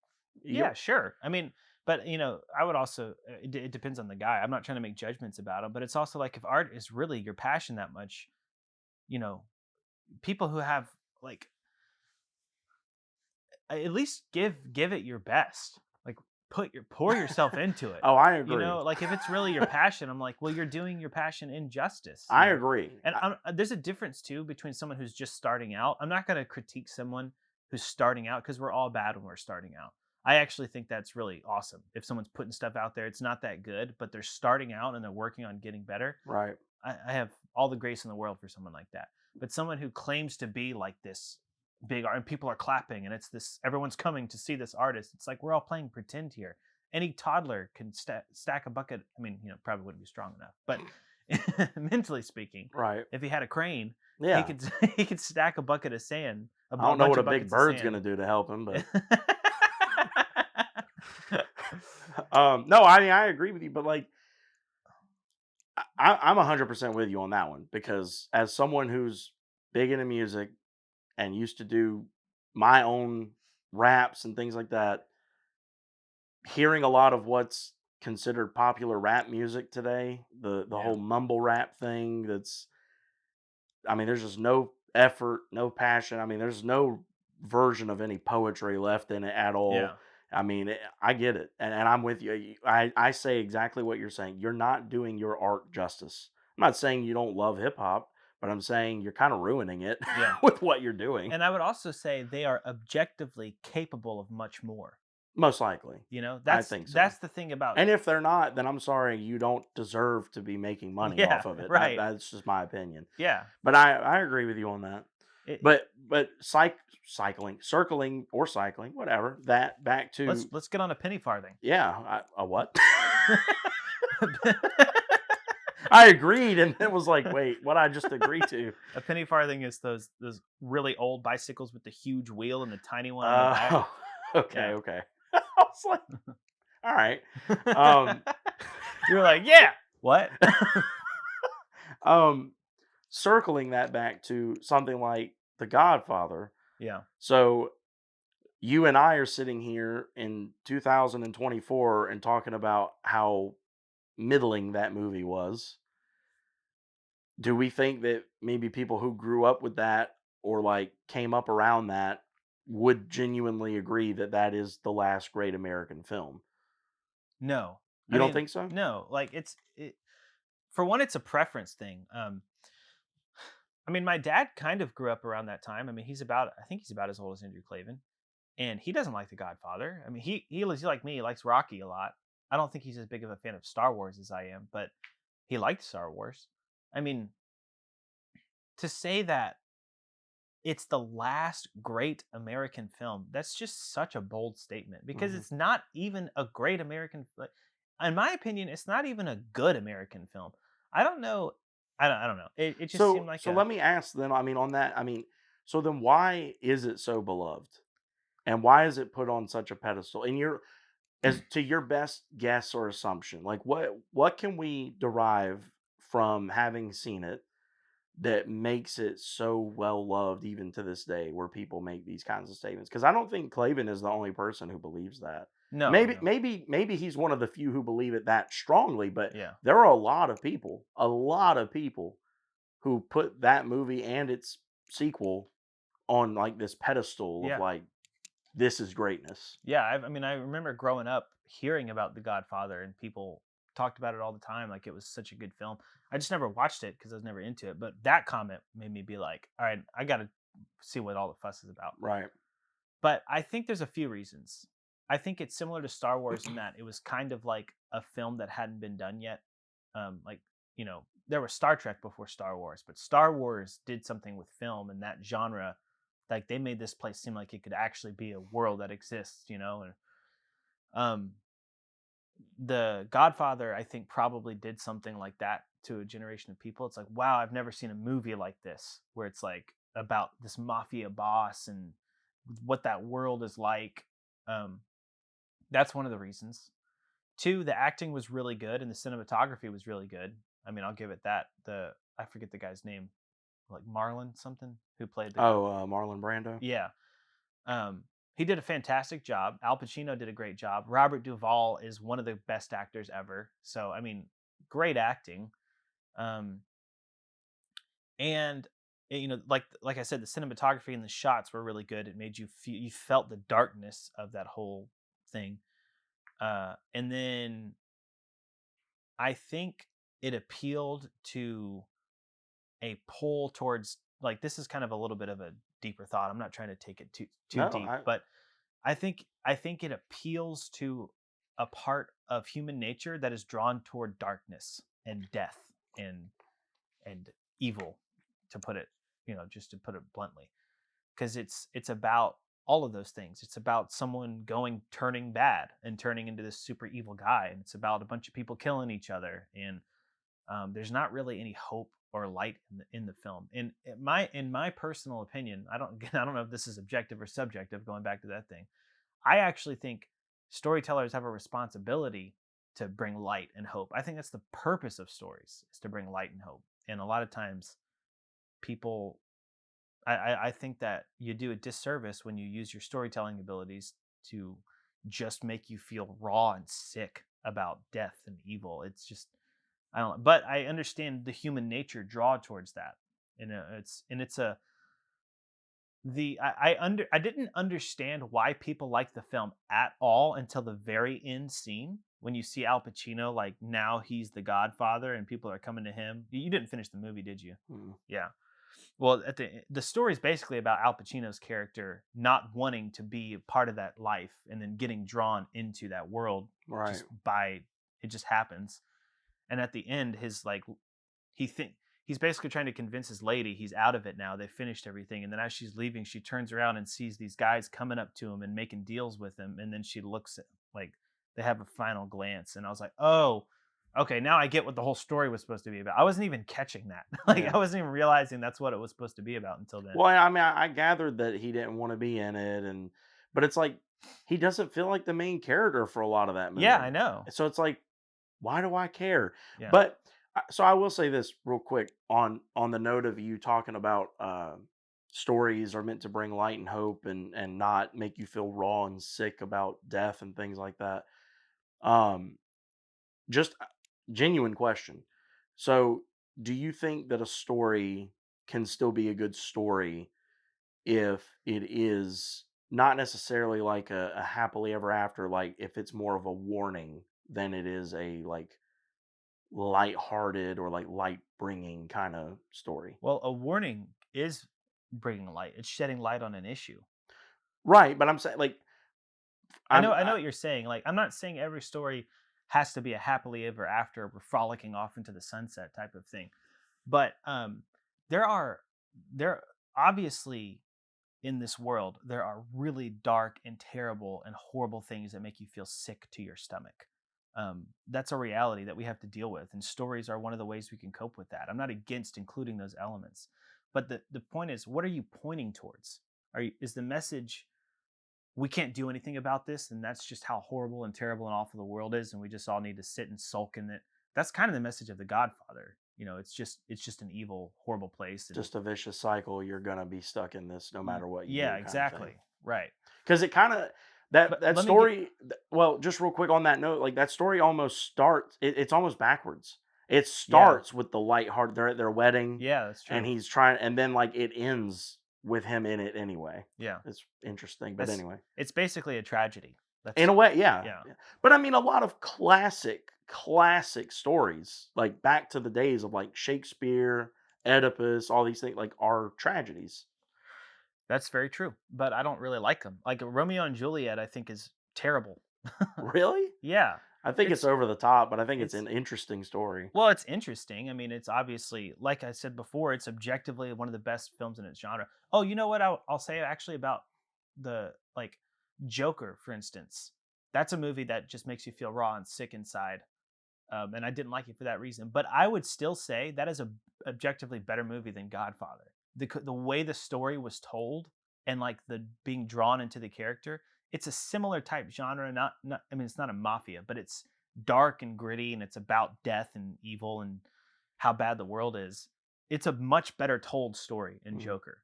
A: You
B: Yeah,
A: get-
B: sure. I mean, but I would also it depends on the guy. I'm not trying to make judgments about him, but it's also like if art is really your passion that much, you know, people who have like at least give it your best. Like pour yourself into it.
A: oh, I agree.
B: Like if it's really your passion, I'm like, well, you're doing your passion injustice.
A: I agree.
B: And there's a difference too between someone who's just starting out. I'm not going to critique someone who's starting out because we're all bad when we're starting out. I actually think that's really awesome. If someone's putting stuff out there, it's not that good, but they're starting out and they're working on getting better.
A: Right.
B: I have all the grace in the world for someone like that. But someone who claims to be like this big art and people are clapping and it's this everyone's coming to see this artist. It's like we're all playing pretend here. Any toddler can stack a bucket. I mean, probably wouldn't be strong enough, but mentally speaking,
A: Right.
B: if he had a crane, he
A: Yeah.
B: could he could stack a bucket of sand,
A: I don't know
B: bunch
A: what a
B: of
A: big
B: buckets of
A: bird's going
B: sand.
A: to do to help him, but no, I mean, I agree with you, but like, I'm 100% with you on that one because as someone who's big into music and used to do my own raps and things like that, hearing a lot of what's considered popular rap music today, the
B: Yeah,
A: whole mumble rap thing, I mean, there's just no effort, no passion. I mean, there's no version of any poetry left in it at all.
B: yeah.
A: I mean, I get it, and I'm with you. I say exactly what you're saying. You're not doing your art justice. I'm not saying you don't love hip hop, but I'm saying you're kind of ruining it
B: Yeah.
A: with what you're doing.
B: And I would also say they are objectively capable of much more.
A: Most likely, I think so.
B: That's the thing about
A: And if they're not, then I'm sorry, you don't deserve to be making money
B: yeah,
A: off of it.
B: right.
A: That's just my opinion.
B: Yeah.
A: But I agree with you on that.
B: It,
A: But cycling, circling or cycling, whatever. That back to
B: let's get on a penny farthing.
A: yeah, a what? I agreed, and it was like, wait, what I just agreed to?
B: A penny farthing is those really old bicycles with the huge wheel and the tiny one on the back.
A: Uh, okay,
B: Yeah.
A: okay. I was like, all right. Um,
B: You're like, yeah. What?
A: um, circling that back to something like The Godfather.
B: Yeah.
A: So you and I are sitting here in 2024 and talking about how middling that movie was. Do we think that maybe people who grew up with that or like came up around that would genuinely agree that that is the last great American film.
B: No. I
A: You don't
B: mean,
A: think so?
B: no, like, for one, it's a preference thing. I mean, my dad kind of grew up around that time. I mean, I think he's about as old as Andrew Clavin, and he doesn't like The Godfather. I mean, he's like me, he likes Rocky a lot. I don't think he's as big of a fan of Star Wars as I am, but he liked Star Wars. I mean, to say that it's the last great American film, that's just such a bold statement because
A: Mhm.
B: it's not even a great American, like, in my opinion, it's not even a good American film. I don't know. I don't know. It just seemed like
A: So
B: a
A: let me ask then, I mean, on that, I mean, so then why is it so beloved? And why is it put on such a pedestal? And your as to your best guess or assumption, like what can we derive from having seen it that makes it so well loved even to this day where people make these kinds of statements? Because I don't think Clavin is the only person who believes that.
B: no,
A: Maybe
B: no,
A: maybe he's one of the few who believe it that strongly, but
B: yeah,
A: there are a lot of people who put that movie and its sequel on like this pedestal of
B: yeah.
A: like this is greatness.
B: Yeah, I mean, I remember growing up hearing about The Godfather, and people talked about it all the time, like it was such a good film. I just never watched it because I was never into it. But that comment made me be like, all right, I got to see what all the fuss is about.
A: Right.
B: But I think there's a few reasons. I think it's similar to Star Wars in that it was kind of like a film that hadn't been done yet. Like, there was Star Trek before Star Wars, but Star Wars did something with film and that genre. Like they made this place seem like it could actually be a world that exists. And um, the Godfather, I think, probably did something like that to a generation of people. It's like, wow, I've never seen a movie like this where it's like about this mafia boss and what that world is like. Um, that's one of the reasons. Two, the acting was really good and the cinematography was really good. I mean, I'll give it that. I forget the guy's name, like Marlon something, who played the God.
A: Oh, Marlon Brando.
B: Yeah, um, he did a fantastic job. Al Pacino did a great job. Robert Duvall is one of the best actors ever. So I mean, great acting. Um, and like I said, the cinematography and the shots were really good. It made you felt the darkness of that whole thing. And then I think it appealed to a pull towards, like, this is kind of a little bit of a deeper thought. I'm not trying to take it too
A: No,
B: deep,
A: I
B: but I think it appeals to a part of human nature that is drawn toward darkness and death and evil, to put it, just to put it bluntly, because it's about all of those things. It's about someone turning bad and turning into this super evil guy, and it's about a bunch of people killing each other, and there's not really any hope or light in the film. In my personal opinion, I don't I don't know if this is objective or subjective. Going back to that thing, I actually think storytellers have a responsibility to bring light and hope. I think that's the purpose of stories, is to bring light and hope. And a lot of times, people, I think that you do a disservice when you use your storytelling abilities to just make you feel raw and sick about death and evil. It's just, I don't. But I understand the human nature draw towards that, and it's a the I didn't understand why people like the film at all until the very end scene, when you see Al Pacino, like, now he's the Godfather and people are coming to him. You didn't finish the movie, did you?
A: mm,
B: Yeah. Well, at the story is basically about Al Pacino's character not wanting to be a part of that life and then getting drawn into that world
A: right.
B: just by it just happens. And at the end, his like he think he's basically trying to convince his lady he's out of it now. They finished everything, and then as she's leaving, she turns around and sees these guys coming up to him and making deals with him, and then she looks at, like, they have a final glance, and I was like, oh, okay, now I get what the whole story was supposed to be about. I wasn't even catching that. Like,
A: Yeah.
B: I wasn't even realizing that's what it was supposed to be about until then.
A: Well, I mean, I gathered that he didn't want to be in it, and but it's like he doesn't feel like the main character for a lot of that
B: Yeah, I
A: movie.
B: know.
A: So it's like, why do I care?
B: Yeah.
A: But so I will say this real quick on the note of you talking about stories are meant to bring light and hope and not make you feel raw and sick about death and things like that. Um, just genuine question. So, do you think that a story can still be a good story if it is not necessarily like a happily ever after, like if it's more of a warning than it is a like light-hearted or like light bringing kind of story.
B: Well, a warning is bringing light. It's shedding light on an issue.
A: Right, but I'm saying like
B: I know what you're saying. Like, I'm not saying every story has to be a happily ever after, we're frolicking off into the sunset type of thing. But there are there obviously in this world there are really dark and terrible and horrible things that make you feel sick to your stomach. That's a reality that we have to deal with, and stories are one of the ways we can cope with that. I'm not against including those elements, but the point is, what are you pointing towards? Is the message we can't do anything about this, and that's just how horrible and terrible and awful the world is, and we just all need to sit and sulk in it? That's kind of the message of The Godfather. It's just an evil, horrible place, and
A: just a vicious cycle. You're gonna be stuck in this no matter what you
B: yeah,
A: do, kind of thing.
B: exactly, right.
A: Because it kind of that
B: But let me get
A: story. Well, just real quick on that note, like that story almost starts. It's almost backwards. It
B: yeah,
A: starts with the lighthearted. They're at their wedding,
B: yeah, that's
A: and
B: true.
A: he's trying, and then like it ends with him in it anyway.
B: Yeah,
A: It's interesting, but
B: that's
A: anyway,
B: it's basically a tragedy.
A: in
B: That's
A: a way, yeah.
B: yeah,
A: Yeah. But I mean, a lot of classic stories, like back to the days of like Shakespeare, Oedipus, all these things, like are tragedies.
B: that's very true. But I don't really like them. Like Romeo and Juliet, I think is terrible.
A: Really?
B: Yeah,
A: I think it's
B: it's
A: over the top, but I think it's
B: it's
A: an interesting story.
B: well, it's interesting. I mean, it's obviously, like I said before, it's objectively one of the best films in its genre. Oh, you know what? I'll say actually about the like Joker, for instance. That's a movie that just makes you feel raw and sick inside. And I didn't like it for that reason. But I would still say that is a objectively better movie than Godfather. The way the story was told and like the being drawn into the character, it's a similar type genre. Not I mean, it's not a mafia, but it's dark and gritty, and it's about death and evil and how bad the world is. It's a much better told story in
A: Mhm.
B: Joker,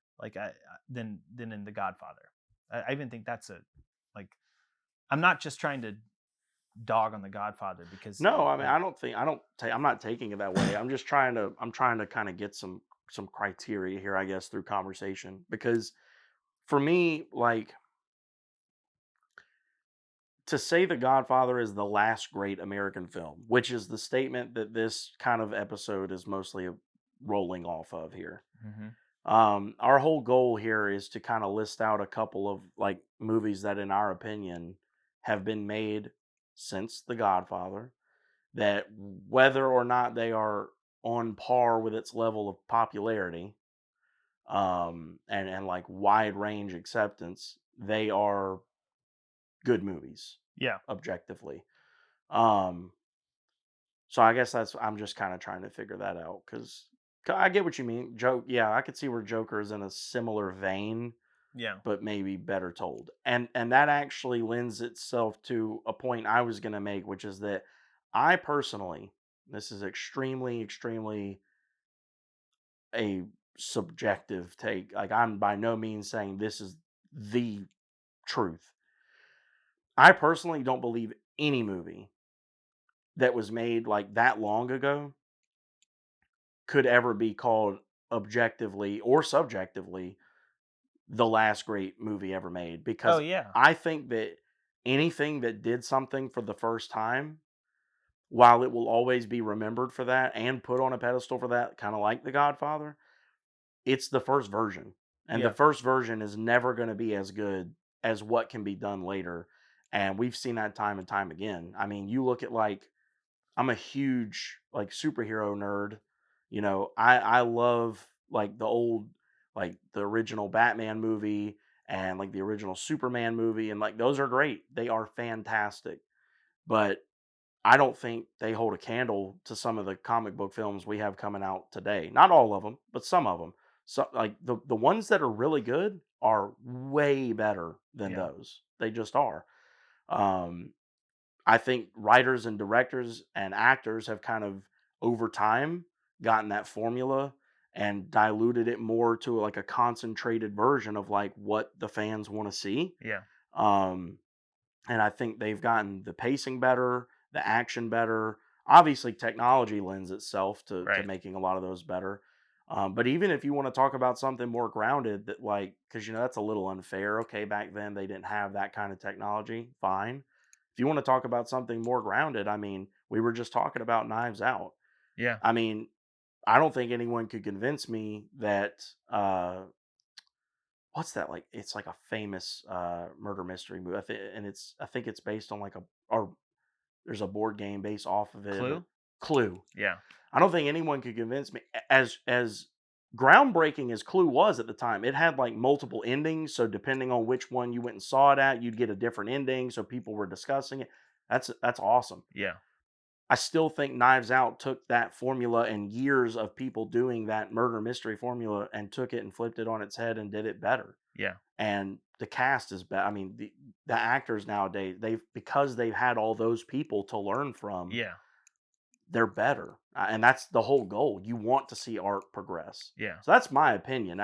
B: than in The Godfather. I even think that's a like. I'm not just trying to dog on The Godfather because
A: No, I mean,
B: like
A: I'm not taking it that way. I'm trying to kind of get some criteria here, I guess, through conversation because for me, like to say The Godfather is the last great American film, which is the statement that this kind of episode is mostly rolling off of here.
B: Mhm.
A: Our whole goal here is to kind of list out a couple of like movies that, in our opinion, have been made since The Godfather, that whether or not they are on par with its level of popularity, and like wide range acceptance, they are good movies,
B: Yeah.
A: objectively. Um, so I guess I'm just kind of trying to figure that out because I get what you mean. Joke, yeah, I could see where Joker is in a similar vein,
B: Yeah.
A: but maybe better told. And that actually lends itself to a point I was going to make, which is that I personally, this is extremely a subjective take. Like I'm by no means saying this is the truth. I personally don't believe any movie that was made like that long ago could ever be called objectively or subjectively the last great movie ever made
B: Oh,
A: because
B: yeah.
A: I think that anything that did something for the first time, while it will always be remembered for that and put on a pedestal for that, kind of like The Godfather, it's the first version. And the
B: Yeah.
A: first version is never going to be as good as what can be done later. And we've seen that time and time again. I mean, you look at like I'm a huge like superhero nerd. You know, I love like the old like the original Batman movie and like the original Superman movie and like those are great. They are fantastic. But I don't think they hold a candle to some of the comic book films we have coming out today. Not all of them, but some of them. So like the ones that are really good are way better than
B: Yeah.
A: those. They just are. Um I think writers and directors and actors have kind of over time gotten that formula and diluted it more to like a concentrated version of like what the fans want to see.
B: Yeah.
A: Um, and I think they've gotten the pacing better, the action better. Obviously, technology lends itself to
B: Right.
A: making a lot of those better. But even if you want to talk about something more grounded, that like, because that's a little unfair. Okay, back then they didn't have that kind of technology. Fine. If you want to talk about something more grounded, I mean, we were just talking about Knives Out.
B: Yeah.
A: I mean, I don't think anyone could convince me that what's that like? It's like a famous murder mystery movie, and I think it's based on like a or there's a board game based off of it.
B: Clue?
A: Clue.
B: Yeah.
A: I don't think anyone could convince me as groundbreaking as Clue was at the time. It had like multiple endings, so depending on which one you went and saw it at, you'd get a different ending. So people were discussing it. That's awesome.
B: Yeah.
A: I still think Knives Out took that formula and years of people doing that murder mystery formula and took it and flipped it on its head and did it better.
B: Yeah.
A: And the cast is better. I mean, the actors nowadays, because they've had all those people to learn from,
B: Yeah.
A: they're better, and that's the whole goal. You want to see art progress.
B: Yeah.
A: So that's my opinion.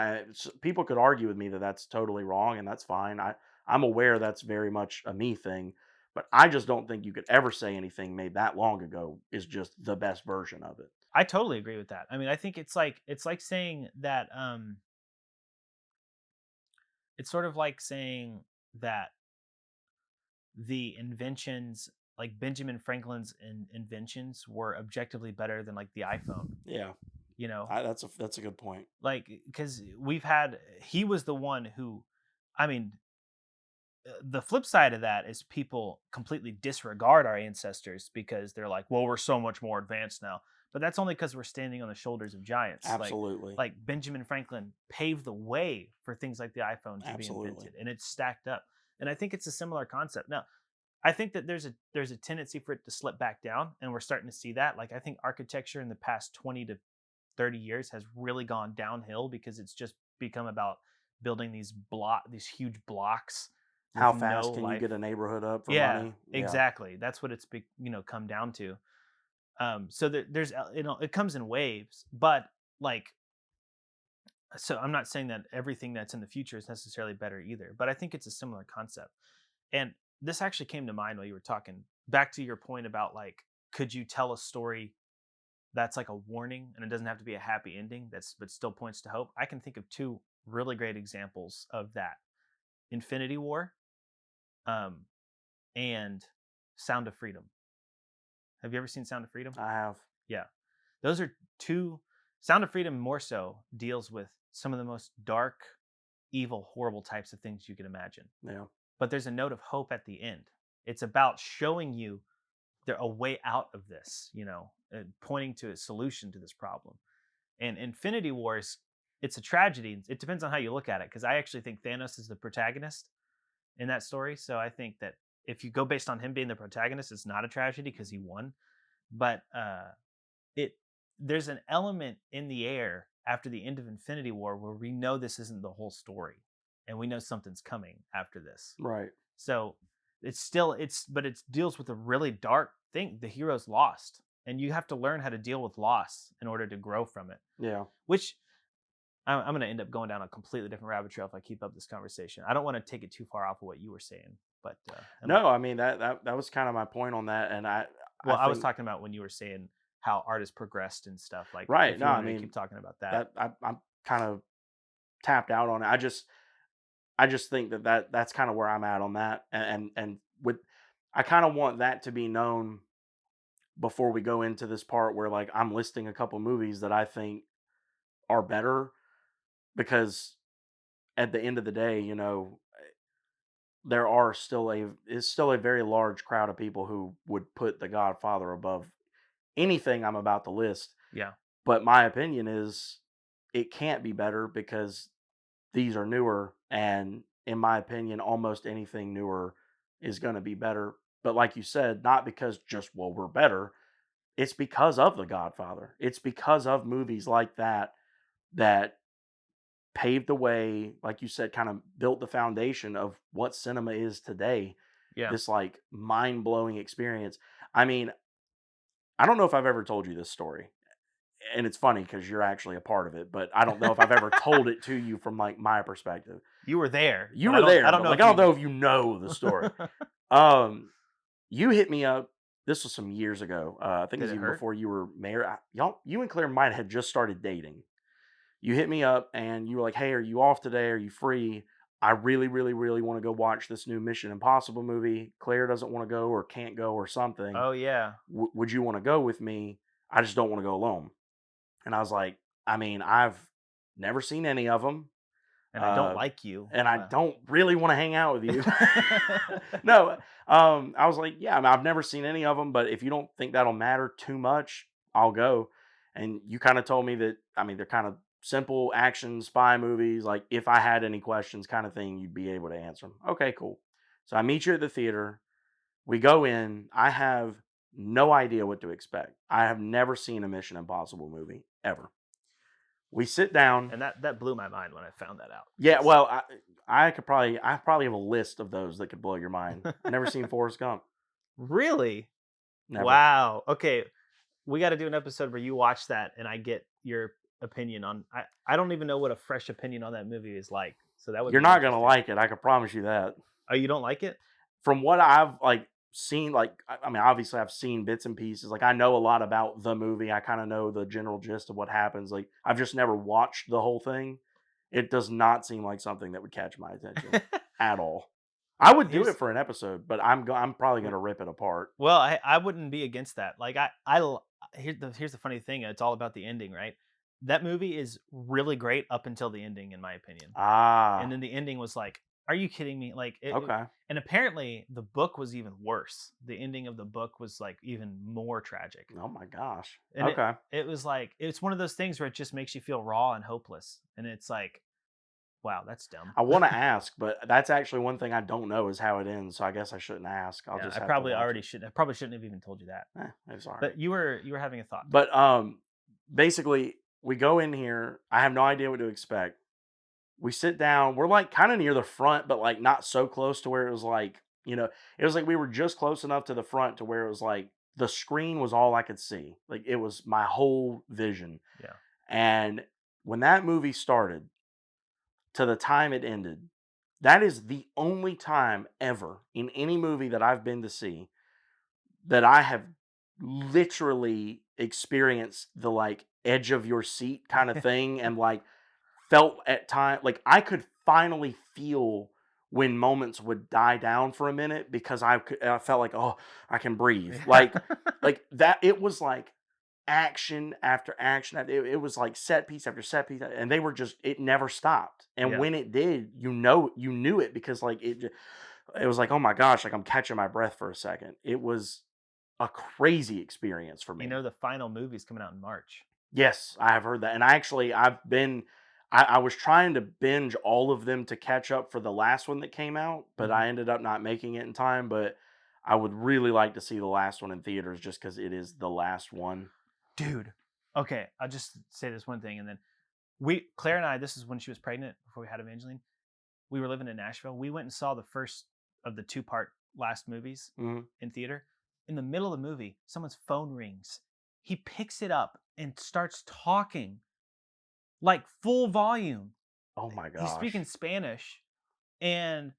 A: People could argue with me that that's totally wrong, and that's fine. I'm aware that's very much a me thing, but I just don't think you could ever say anything made that long ago is just the best version of it.
B: I totally agree with that. I mean, I think it's like saying that it's sort of like saying that the inventions like Benjamin Franklin's inventions were objectively better than like the iPhone,
A: Yeah,
B: you know?
A: that's a good point.
B: Like cuz we've had he was the one who I mean, the flip side of that is people completely disregard our ancestors because they're like, "Well, we're so much more advanced now." But that's only because we're standing on the shoulders of giants.
A: Absolutely,
B: Like Benjamin Franklin paved the way for things like the iPhone to be
A: absolutely.
B: invented, and it's stacked up. And I think it's a similar concept. Now, I think that there's a tendency for it to slip back down, and we're starting to see that. Like I think architecture in the past 20 to 30 years has really gone downhill because it's just become about building these huge blocks
A: How
B: with no
A: fast can you get
B: life.
A: a neighborhood up for
B: Yeah,
A: money? Yeah,
B: exactly. That's what come down to. So there's it comes in waves, but like so I'm not saying that everything that's in the future is necessarily better either, but I think it's a similar concept. And this actually came to mind while you were talking. Back to your point about like could you tell a story that's like a warning and it doesn't have to be a happy ending that's but still points to hope. I can think of two really great examples of that. Infinity War um and Sound of Freedom. Have you ever seen Sound of Freedom?
A: I have.
B: Yeah. Those are two Sound of Freedom more so deals with some of the most dark, evil, horrible types of things you can imagine.
A: Yeah,
B: But there's a note of hope at the end. It's about showing you there a way out of this, and pointing to a solution to this problem. And Infinity Wars, it's a tragedy. It depends on how you look at it, because I actually think Thanos is the protagonist in that story. So I think that if you go based on him being the protagonist, it's not a tragedy because he won. But it there's an element in the air after the end of Infinity War where we know this isn't the whole story, and we know something's coming after this.
A: right.
B: So it deals with a really dark thing. The hero's lost, and you have to learn how to deal with loss in order to grow from it.
A: Yeah.
B: Which I'm going to end up going down a completely different rabbit trail if I keep up this conversation. I don't want to take it too far off of what you were saying, but
A: No, I mean that was kind of my point on that, and I
B: well, I was
A: think
B: talking about when you were saying how art has progressed and stuff. Like,
A: right.
B: if
A: No,
B: you
A: I
B: wanted to
A: mean
B: keep talking about that,
A: I'm kind of tapped out on it. I just think that's kind of where I'm at on that, and with I kind of want that to be known before we go into this part where like I'm listing a couple movies that I think are better because at the end of the day, there are still a is still a very large crowd of people who would put The Godfather above anything I'm about to list.
B: yeah,
A: But my opinion is it can't be better because these are newer, and in my opinion, almost anything newer is going to be better. But like you said, not because just well we're better. It's because of The Godfather. It's because of movies like that that paved the way, like you said, kind of built the foundation of what cinema is today.
B: yeah,
A: This like mind blowing experience. I mean, I don't know if I've ever told you this story, and it's funny because you're actually a part of it, but I don't know if I've ever told it to you from like my perspective.
B: you were there,
A: You
B: but
A: were
B: I
A: there,
B: don't
A: but
B: know
A: like
B: if
A: I don't
B: you.
A: know if you know the story. Um, you hit me up. This was some years ago. I think it
B: Did
A: was
B: it
A: even
B: hurt?
A: before you were married. You and Claire might have just started dating. You hit me up and you were like, "Hey, are you off today? Are you free? I really, really, really want to go watch this new Mission Impossible movie. Claire doesn't want to go or can't go or something.
B: Oh yeah,
A: Would you want to go with me? I just don't want to go alone." And I was like, "I mean, I've never seen any of them,
B: and I don't
A: uh,
B: like you.
A: and I don't really want to hang out with you."
B: Uh,
A: No, I was like, "Yeah, I mean, I've never seen any of them, but if you don't think that'll matter too much, I'll go." And you kind of told me that, I mean, they're kind of simple action spy movies. Like, if I had any questions, kind of thing, you'd be able to answer them. Okay, cool. So I meet you at the theater. We go in. I have no idea what to expect. I have never seen a Mission Impossible movie ever. We sit down.
B: and that blew my mind when I found that out.
A: Yeah, well, I probably have a list of those that could blow your mind. Never seen Forrest Gump.
B: Really?
A: Never.
B: Wow. Okay, we got to do an episode where you watch that and I get your opinion on. I don't even know what a fresh opinion on that movie is like. So that would
A: You're
B: be
A: not gonna
B: interesting.
A: like it. I can promise you that.
B: Oh, you don't like it?
A: From what I've like seen, like I mean, obviously I've seen bits and pieces. Like I know a lot about the movie. I kind of know the general gist of what happens. Like I've just never watched the whole thing. It does not seem like something that would catch my attention at all. I would do it
B: Here's
A: for an episode, but I'm probably gonna rip it apart.
B: well, I wouldn't be against that. Like here's the funny thing. It's all about the ending, right? That movie is really great up until the ending, in my opinion. And
A: Ah,
B: then the ending was like, "Are you kidding me?" Like
A: okay.
B: and apparently the book was even worse. The ending of the book was like even more tragic.
A: Oh my gosh.
B: And
A: Okay.
B: it was like it's one of those things where it just makes you feel raw and hopeless. And it's like, wow, that's dumb.
A: I want to ask, but that's actually one thing I don't know is how it ends. So I guess I shouldn't ask. I'll
B: Yeah,
A: just have to watch it.
B: I probably shouldn't have even told you that.
A: It's all right.
B: But you were having a thought.
A: But basically, we go in here. I have no idea what to expect. We sit down. We're like kind of near the front, but like not so close to where it was like, it was like we were just close enough to the front to where it was like the screen was all I could see. Like it was my whole vision.
B: Yeah.
A: And when that movie started to the time it ended, that is the only time ever in any movie that I've been to see that I have literally experienced the like edge of your seat kind of thing and like felt at time like I could finally feel when moments would die down for a minute because I felt like, oh, I can breathe,
B: Yeah.
A: like that. It was like action after action. It was like set piece after set piece, and they were just, it never stopped. And
B: Yeah.
A: when it did, you knew it because like it was like, oh my gosh, like I'm catching my breath for a second. It was a crazy experience for
B: You
A: me.
B: know the final movie's coming out in March.
A: Yes, I have heard that, and I was trying to binge all of them to catch up for the last one that came out, but
B: Mhm.
A: I ended up not making it in time. But I would really like to see the last one in theaters just because it is the last one.
B: Dude. Okay, I'll just say this one thing and then Claire and I, this is when she was pregnant before we had Evangeline. We were living in Nashville. We went and saw the first of the two-part last movies
A: Mhm.
B: in theater. In the middle of the movie, someone's phone rings. He picks it up and starts talking like full volume.
A: Oh my
B: He's speaking
A: gosh!
B: Spanish, and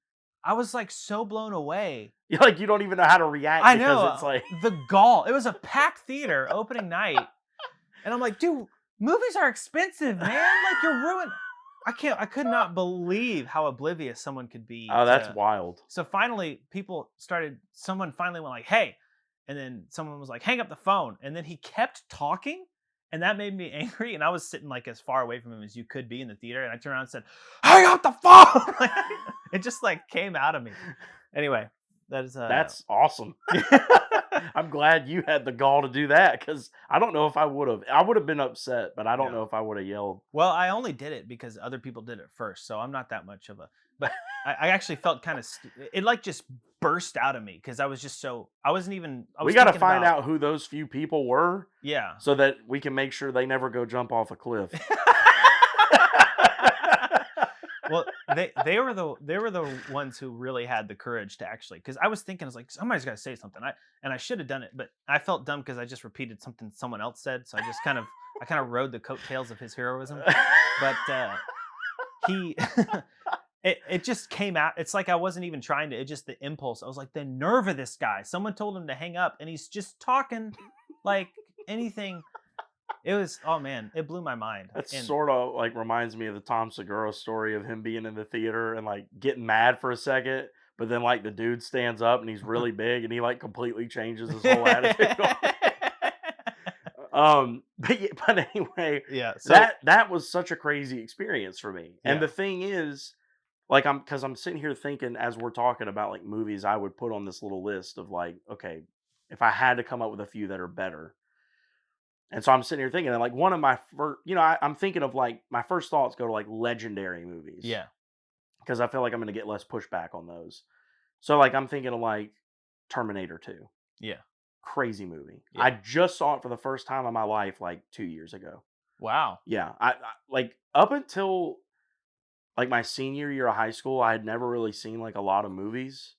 B: I was like so blown away.
A: You don't even know how to react
B: I
A: because
B: know
A: it's like
B: the gall. It was a packed theater opening night, and I'm like, dude, movies are expensive, man. Like you're ruined. I could not believe how oblivious someone could be
A: oh, that's
B: to.
A: wild.
B: So finally, someone finally went like, hey, and then someone was like, hang up the phone, and then he kept talking. And that made me angry. And I was sitting like as far away from him as you could be in the theater. And I turned around and said, hang up the phone. Like, it just like came out of me. Anyway, that is
A: That's awesome. I'm glad you had the gall to do that because I don't know if I would have. I would have been upset, but I don't
B: yeah.
A: know if I would have yelled.
B: Well, I only did it because other people did it first, so I'm not that much of a. But I actually felt kind of. It like just burst out of me because I was just so. I wasn't even. I
A: We
B: was
A: got to
B: thinking
A: find
B: about.
A: out who those few people were
B: Yeah.
A: so that we can make sure they never go jump off a cliff.
B: Well, they were the ones who really had the courage to actually, because I was thinking, I was like, somebody's got to say something. I should have done it, but I felt dumb because I just repeated something someone else said, so I kind of rode the coattails of his heroism. But he it just came out. It's like I wasn't even trying to. It just the impulse. I was like, the nerve of this guy. Someone told him to hang up, and he's just talking like anything. It was, oh man, it blew my mind.
A: That
B: And
A: sort of like reminds me of the Tom Segura story of him being in the theater and like getting mad for a second, but then like the dude stands up and he's really big and he like completely changes his whole attitude on it. But anyway,
B: yeah. So
A: that was such a crazy experience for me. And
B: yeah.
A: the thing is, like I'm sitting here thinking as we're talking about like movies I would put on this little list of like, okay, if I had to come up with a few that are better. And so I'm sitting here thinking, and like one of my first, I'm thinking of like my first thoughts go to like legendary movies
B: Yeah.
A: because I feel like I'm going to get less pushback on those. So like I'm thinking of like Terminator 2,
B: Yeah.
A: crazy movie. I
B: Yeah.
A: just saw it for the first time in my life like 2 years ago.
B: Wow.
A: Yeah, I like up until like my senior year of high school, I had never really seen like a lot of movies.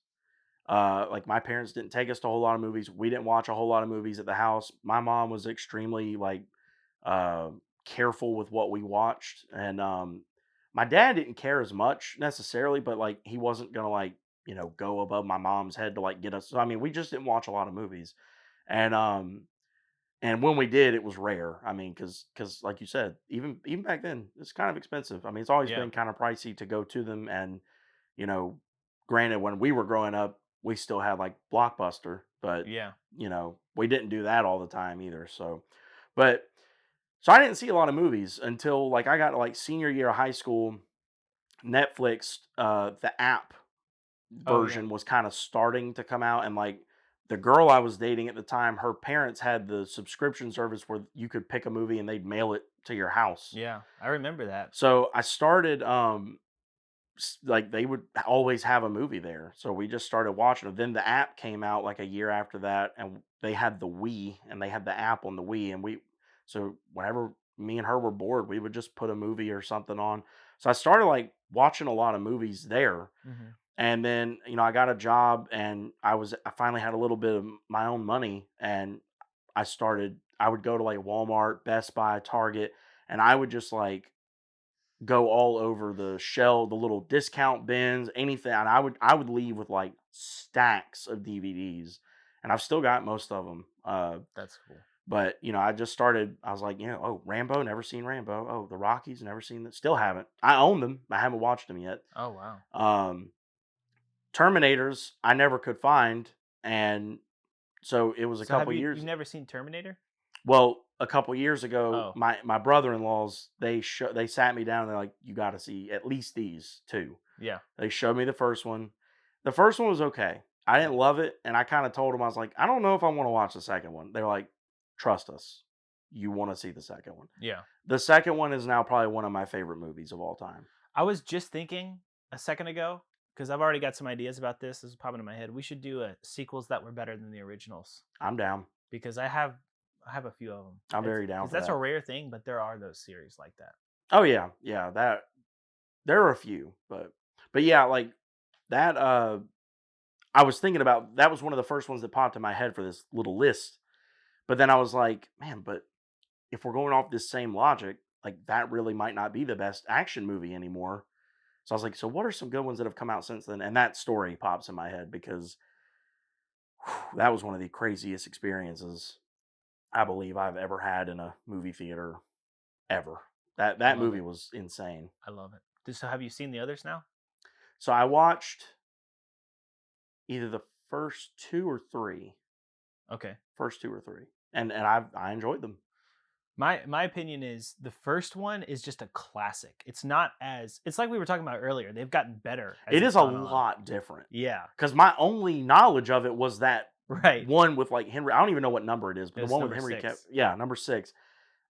A: Like my parents didn't take us to a whole lot of movies. We didn't watch a whole lot of movies at the house. My mom was extremely like uh, careful with what we watched, and my dad didn't care as much necessarily, but like he wasn't gonna like go above my mom's head to like get us. So, I mean, we just didn't watch a lot of movies, and when we did, it was rare. I mean, because like you said, even back then, it's kind of expensive. I mean, it's always
B: Yeah.
A: been kind of pricey to go to them, and you know, granted, when we were growing up, we still had like Blockbuster, but
B: Yeah.
A: we didn't do that all the time either. But so I didn't see a lot of movies until like I got to like senior year of high school. Netflix, the app
B: Oh yeah.
A: version was kind of starting to come out, and like the girl I was dating at the time, her parents had the subscription service where you could pick a movie and they'd mail it to your house.
B: Yeah. I remember that.
A: So I started like they would always have a movie there. So we just started watching it. Then the app came out like a year after that and they had the Wii and they had the app on the Wii and so whenever me and her were bored, we would just put a movie or something on. So I started like watching a lot of movies there.
B: Hmm.
A: And then, I got a job and I finally had a little bit of my own money and I would go to like Walmart, Best Buy, Target, and I would just like go all over the little discount bins, anything, and I would leave with, like, stacks of DVDs, and I've still got most of them,
B: That's cool.
A: but, I was like, "Oh, Rambo, never seen Rambo. Oh, the Rockies, never seen that, still haven't." I own them, I haven't watched them yet.
B: Oh wow.
A: Um, Terminators, I never could find, and so it was a
B: So have
A: couple
B: you
A: years.
B: never seen Terminator?
A: Well, a couple years ago,
B: Oh
A: my brother-in-laws, they sat me down, and they're like, "You gotta see at least these 2."
B: yeah.
A: They showed me the first one. The first one was okay. I didn't
B: Yeah.
A: love it, and I kinda told them, I was like, "I don't know if I wanna watch the second one." They're like, "Trust us. You wanna see the second one."
B: Yeah.
A: The second one is now probably one of my favorite movies of all time.
B: I was just thinking a second ago because I've already got some ideas about this. This is popping in my head. We should do sequels that were better than the originals
A: I'm down.
B: because I have a few of them.
A: I'm
B: It's
A: very down
B: because
A: for
B: that's a
A: that.
B: rare thing, but there are those series like that.
A: Oh, yeah. Yeah, there are a few, but yeah, like, that, I was thinking about that was one of the first ones that popped in my head for this little list, but then I was like, "Man, but if we're going off this same logic, like, that really might not be the best action movie anymore." So I was like, "So what are some good ones that have come out since then?" And that story pops in my head because that was one of the craziest experiences I believe I've ever had in a movie theater ever.
B: I
A: That
B: love
A: movie
B: it.
A: was insane.
B: I love it. So have you seen the others now?
A: So I watched either the
B: Okay.
A: first 2 or 3, and I enjoyed them.
B: My opinion is the first one is just a classic. It's like we were talking about earlier. They've gotten better as
A: It
B: it's
A: is a
B: gone on.
A: lot different
B: Yeah.
A: because my only knowledge of it was that
B: Right.
A: one with, like, Henry. I don't even know what number it is, but
B: It
A: the
B: was
A: one with
B: number
A: Henry Cav
B: 6.
A: yeah, number 6.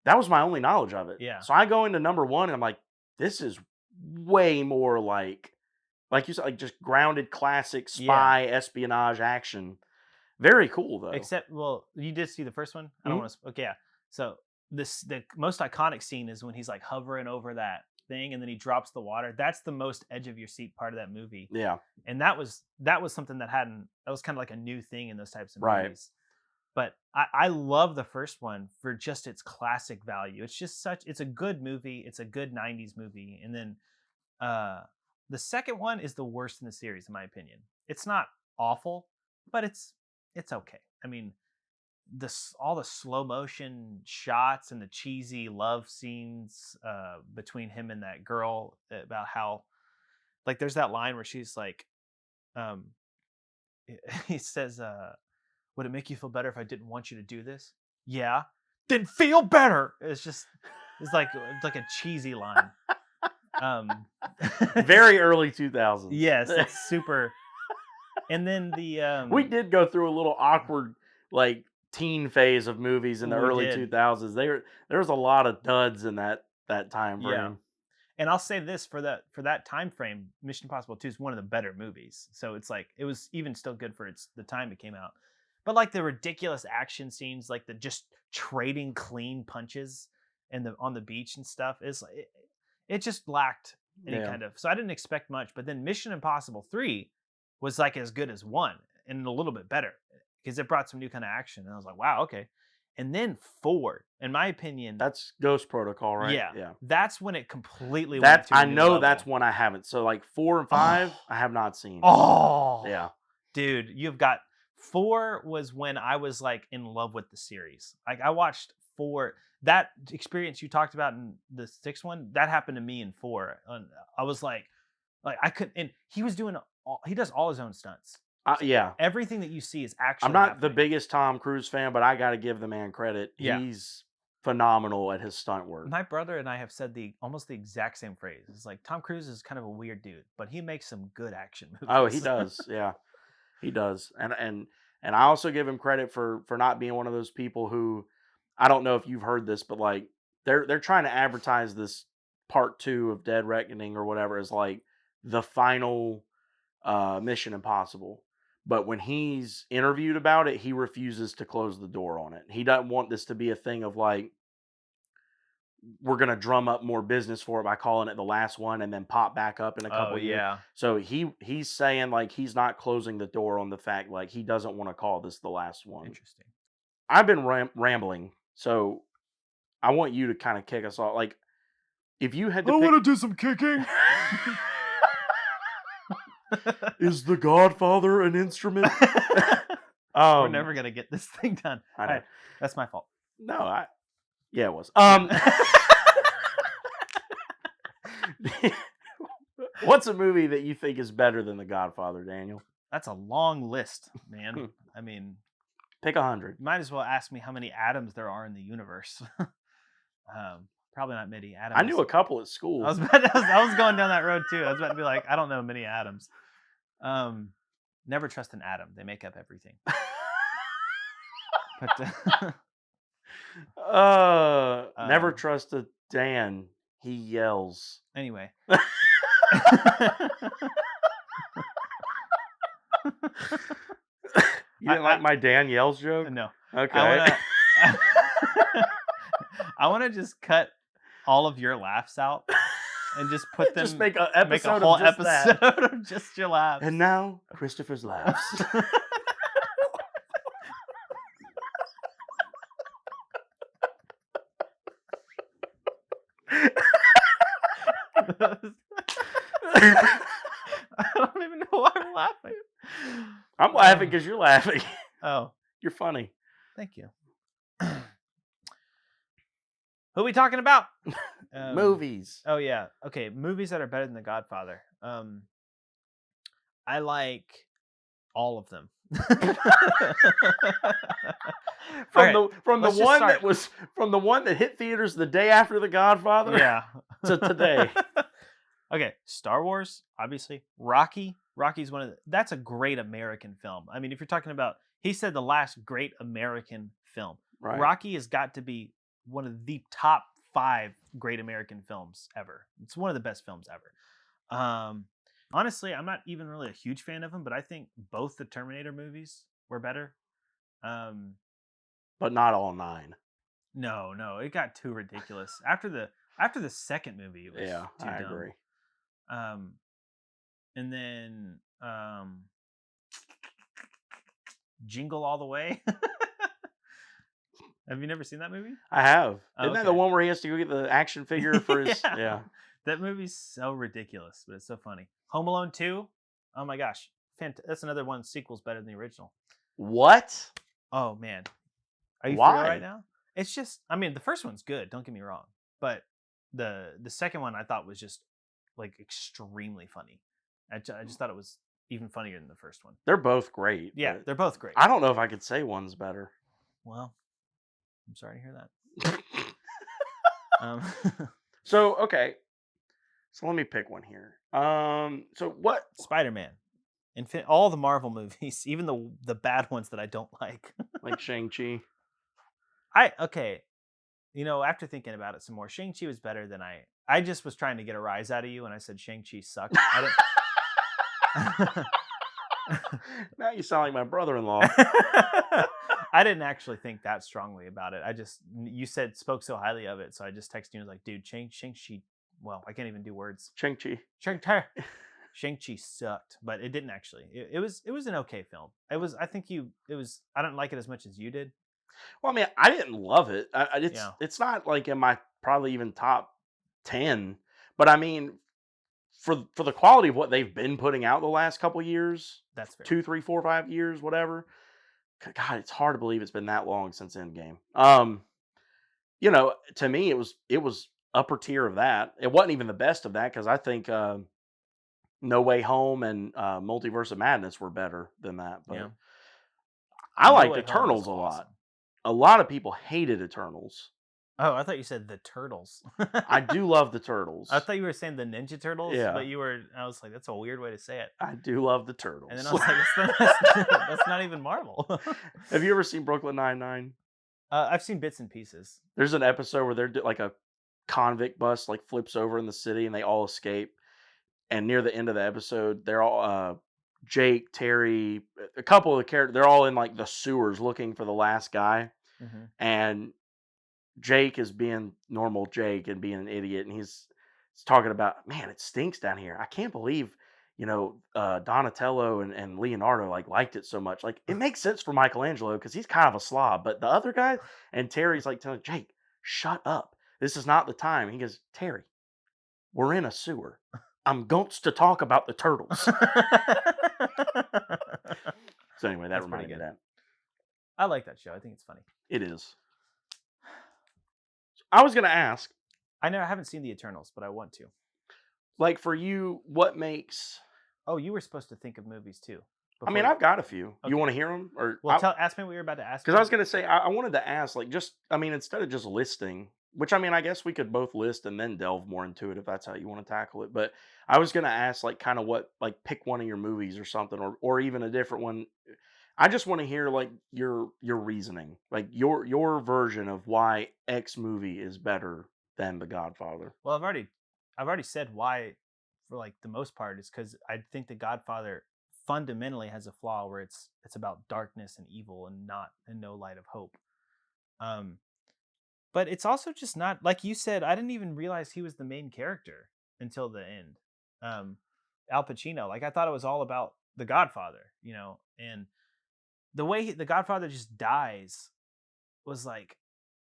A: That was my only knowledge of it.
B: Yeah.
A: So I go into number 1 and I'm like, "This is way more like you said, like, just grounded classic
B: Yeah.
A: spy espionage action." Very cool, though.
B: Except, well, you did see the first one? I don't
A: Mhm.
B: wanna okay, yeah. So, the most iconic scene is when he's, like, hovering over that thing, and then he drops the water. That's the most edge of your seat part of that movie,
A: Yeah,
B: and that was something that was kinda like a new thing in those types of
A: right.
B: movies. But I love the first one for just its classic value. It's a good movie, it's a good '90s movie, and then, uh, the second one is the worst in the series, in my opinion. It's not awful, but it's okay. I mean, all the slow motion shots and the cheesy love scenes between him and that girl, about how, like, there's that line where she's like, um, he says, "Would it make you feel better if I didn't want you to do this?" Yeah, then feel better. It's like a cheesy line. Um,
A: Very early 2000s.
B: yes, it's super. And then the
A: We did go through a little awkward, like, teen phase of movies in the
B: we
A: early
B: did,
A: 2000s. There was a lot of duds in that time
B: yeah.
A: frame.
B: And I'll say this, for that time frame, Mission Impossible 2 is one of the better movies. So it's like, it was even still good for the time it came out. But like the ridiculous action scenes, like the just trading clean punches and the on the beach and stuff, is it just lacked any
A: Yeah.
B: kind of. So I didn't expect much. But then Mission Impossible 3 was like as good as 1 and a little bit better because it brought some new kind of action. And I was like, wow, okay. And then 4, in my opinion,
A: That's Ghost Protocol, right?
B: yeah,
A: Yeah.
B: that's when it completely went
A: That
B: to a
A: I
B: new
A: know that's
B: level.
A: one I haven't. So like 4 and 5,
B: Oh,
A: I have not seen.
B: oh,
A: Yeah.
B: dude, you've got. 4 was when I was like in love with the series. Like I watched 4. That experience you talked about in the 6th one, that happened to me in 4. And I was like I couldn't. And he was doing he does all his own stunts. So
A: Yeah.
B: everything that you see is
A: I'm
B: actually
A: not the
B: happening.
A: biggest Tom Cruise fan, but I got to give the man credit.
B: Yeah.
A: He's phenomenal at his stunt work.
B: My brother and I have said the almost the exact same phrase. It's like Tom Cruise is kind of a weird dude, but he makes some good action
A: Oh, he
B: movies.
A: does. Yeah. He does. And I also give him credit for not being one of those people who, I don't know if you've heard this, but like they're trying to advertise this part 2 of Dead Reckoning or whatever as like the final Mission Impossible. But when he's interviewed about it, he refuses to close the door on it. He doesn't want this to be a thing of like, we're gonna drum up more business for it by calling it the last one and then pop back up in a
B: Oh
A: couple years.
B: yeah,
A: So he's saying like he's not closing the door on the fact like he doesn't want to call this the last one.
B: interesting.
A: I've been rambling, so I want you to kind of kick us off. Like if you had to
B: I
A: pick,
B: want to do some kicking.
A: is the Godfather an instrument?
B: We're never gonna get this thing done.
A: I
B: All
A: know.
B: right, that's my fault.
A: No, yeah, it was.
B: Yeah.
A: What's a movie that you think is better than The Godfather, Daniel?
B: That's a long list, man.
A: Hmm.
B: I mean,
A: Pick 100.
B: you might as well ask me how many atoms there are in the universe. Probably not many
A: I
B: atoms.
A: knew a couple at
B: I
A: school.
B: was, about to, I was going down that road too. I was about to be like, I don't know many atoms. Never trust an atom; they make up everything. But
A: Never trust a Dan. He yells.
B: anyway,
A: You didn't like my Dan yells joke?
B: no,
A: Okay.
B: I want to. I want to just cut all of your laughs out and just put them.
A: Just make an
B: Make a
A: episode
B: whole
A: of just
B: episode
A: that.
B: of just your laughs.
A: And now Christopher's laughs.
B: I don't even know why I'm laughing.
A: I'm laughing because you're laughing.
B: Oh,
A: You're funny.
B: thank you. Who are we talking about?
A: Movies.
B: Oh yeah. Okay, movies that are better than The Godfather. I like all of them.
A: From
B: Alright,
A: the
B: let's just
A: one
B: start.
A: that was from the one that hit theaters the day after The Godfather
B: Yeah.
A: to today.
B: Okay, Star Wars, obviously. Rocky's that's a great American film. I mean, if you're talking about, he said the last great American film.
A: Right.
B: Rocky has got to be one of the top 5 great American films ever. It's one of the best films ever. Honestly, I'm not even really a huge fan of them, but I think both the Terminator movies were better.
A: But not all 9.
B: No, it got too ridiculous after the second movie. It was
A: Yeah,
B: too
A: I
B: dumb.
A: agree.
B: And then Jingle All the Way. Have you never seen that movie?
A: I have.
B: Oh,
A: Isn't that the
B: okay.
A: one where he has to go get the action figure for his?
B: Yeah.
A: Yeah.
B: That movie's so ridiculous, but it's so funny. Home Alone 2. Oh my gosh. That's another one, sequel's better than the original.
A: What?
B: Oh man. Are you for real right
A: Why?
B: now? It's just, I mean, the first one's good. Don't get me wrong, but the second one I thought was just like extremely funny. I just thought it was even funnier than the first one.
A: They're both great,
B: Yeah,
A: but
B: they're both great.
A: I don't know if I could say one's better.
B: Well, I'm sorry to hear that. Um,
A: So, okay. So let me pick one here. So what
B: Spider Man, all the Marvel movies, even the bad ones that I don't like.
A: like Shang-Chi?
B: I okay, after thinking about it some more, Shang Chi was better than I just was trying to get a rise out of you, and I said Shang Chi sucked. I didn't.
A: Now you sound like my brother-in-law.
B: I didn't actually think that strongly about it. You said spoke so highly of it, so I just texted you and was like, dude, Shang Chi. Well, I can't even do words.
A: Shang-Chi.
B: Shang Chi sucked, but it didn't actually. It was an okay film. It was. I think you. It was. I don't like it as much as you did.
A: Well, I mean, I didn't love it.
B: Yeah,
A: It's not like in my probably even top 10, but I mean, for the quality of what they've been putting out the last couple years,
B: that's fair.
A: 2, 3, 4, 5 years, whatever. God, it's hard to believe it's been that long since Endgame. To me, it was upper tier of that. It wasn't even the best of that because I think No Way Home and Multiverse of Madness were better than that. But
B: Yeah.
A: I
B: No
A: liked
B: Way Home was
A: Eternals a lot.
B: awesome.
A: A lot of people hated Eternals.
B: Oh, I thought you said the Turtles.
A: I do love the
B: I
A: Turtles.
B: thought you were saying the Ninja Turtles, but
A: Yeah,
B: you were. I was like, that's a weird way to say it.
A: I do love the
B: And then
A: Turtles.
B: I was like, that's not even Marvel.
A: Have you ever seen Brooklyn Nine-Nine?
B: I've seen bits and pieces.
A: There's an episode where like a convict bus like flips over in the city and they all escape. And near the end of the episode, they're all Jake, Terry, a couple of the characters. They're all in like the sewers looking for the last guy,
B: Hmm.
A: and Jake is being normal Jake and being an idiot, and he's talking about, man, it stinks down here. I can't believe, Donatello and Leonardo like liked it so much. Like it makes sense for Michelangelo because he's kind of a slob, but the other guy and Terry's like telling Jake, shut up. This is not the time. He goes, Terry, we're in a sewer. I'm going to talk about the turtles. So anyway, that
B: That's pretty
A: reminded me of
B: good.
A: that.
B: I like that show. I think it's funny.
A: It is. I was gonna ask,
B: I haven't seen the Eternals, but I want to.
A: like for you, what makes
B: Oh, you were supposed to think of movies too
A: I mean,
B: before.
A: I've got a few. You
B: Okay.
A: want to hear them, or
B: Well, ask me what you're about to ask
A: because I was
B: me.
A: gonna say I wanted to ask, like, just I mean, instead of just listing, which I mean, I guess we could both list and then delve more into it if that's how you want to tackle it. But I was gonna ask, like, kind of what, like, pick one of your movies or something, or even a different one. I just want to hear like your reasoning, like your version of why X movie is better than The Godfather.
B: Well, I've already said why, for like the most part, is because I think The Godfather fundamentally has a flaw where it's about darkness and evil and not and no light of hope. Um, but it's also just not like you said. I didn't even realize he was the main character until the end. Um, Al Pacino, like I thought it was all about The Godfather, and the way the Godfather just dies was like,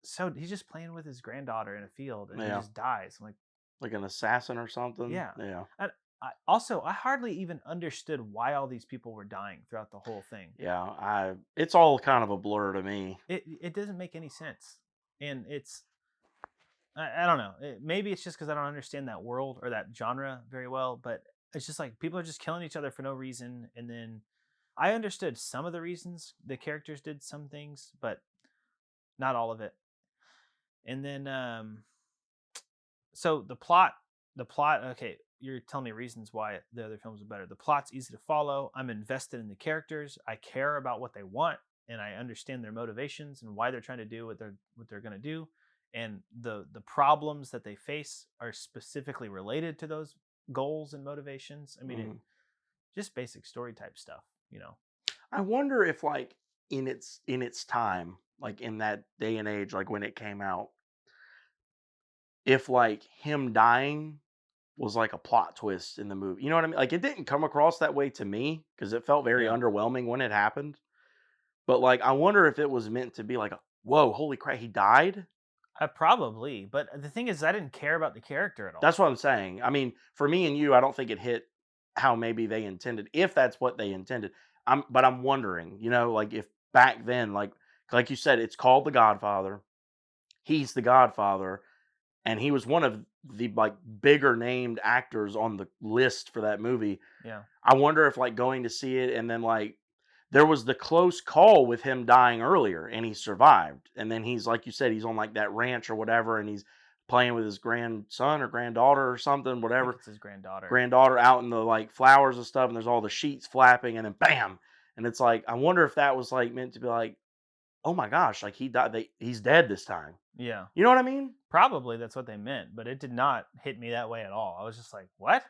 B: so he's just playing with his granddaughter in a field and he
A: Yeah,
B: just dies. I'm like,
A: like an assassin or something.
B: yeah.
A: Yeah,
B: And I hardly even understood why all these people were dying throughout the whole thing.
A: yeah. It's all kind of a blur to me.
B: It doesn't make any sense. And I don't know. Maybe it's just because I don't understand that world or that genre very well, but it's just like people are just killing each other for no reason. And then I understood some of the reasons the characters did some things, but not all of it. And then so the plot, okay, you're telling me reasons why the other films are better. The plot's easy to follow. I'm invested in the characters. I care about what they want and I understand their motivations and why they're trying to do what they're going to do, and the problems that they face are specifically related to those goals and motivations. I mean, it
A: Mhm.
B: just basic story type stuff.
A: I wonder if, like, in its time, like in that day and age, like when it came out, if like him dying was like a plot twist in the movie. You know what I mean? Like it didn't come across that way to me because it felt very
B: Yeah.
A: underwhelming when it happened. But like I wonder if it was meant to be like a whoa, holy crap, he died?
B: Probably, but the thing is I didn't care about the character at
A: That's
B: all.
A: what I'm saying. I mean, for me and you, I don't think it hit how maybe they intended, if that's what they intended. But I'm wondering, like if back then, like, Like you said, it's called The Godfather. He's the Godfather, and he was one of the, like, bigger named actors on the list for that movie.
B: Yeah.
A: I wonder if, like, going to see it and then, like, there was the close call with him dying earlier and he survived. And then he's, like you said, he's on, like, that ranch or whatever, and he's playing with his grandson or granddaughter or something,
B: I think
A: whatever,
B: it's his granddaughter.
A: granddaughter out in the, like, flowers and stuff, and there's all the sheets flapping, and then bam! And it's like, I wonder if that was, like, meant to be like, "Oh my gosh, like, he died, he's dead this time."
B: Yeah.
A: You know what I mean?
B: Probably that's what they meant, but it did not hit me that way at all. I was just like, "What?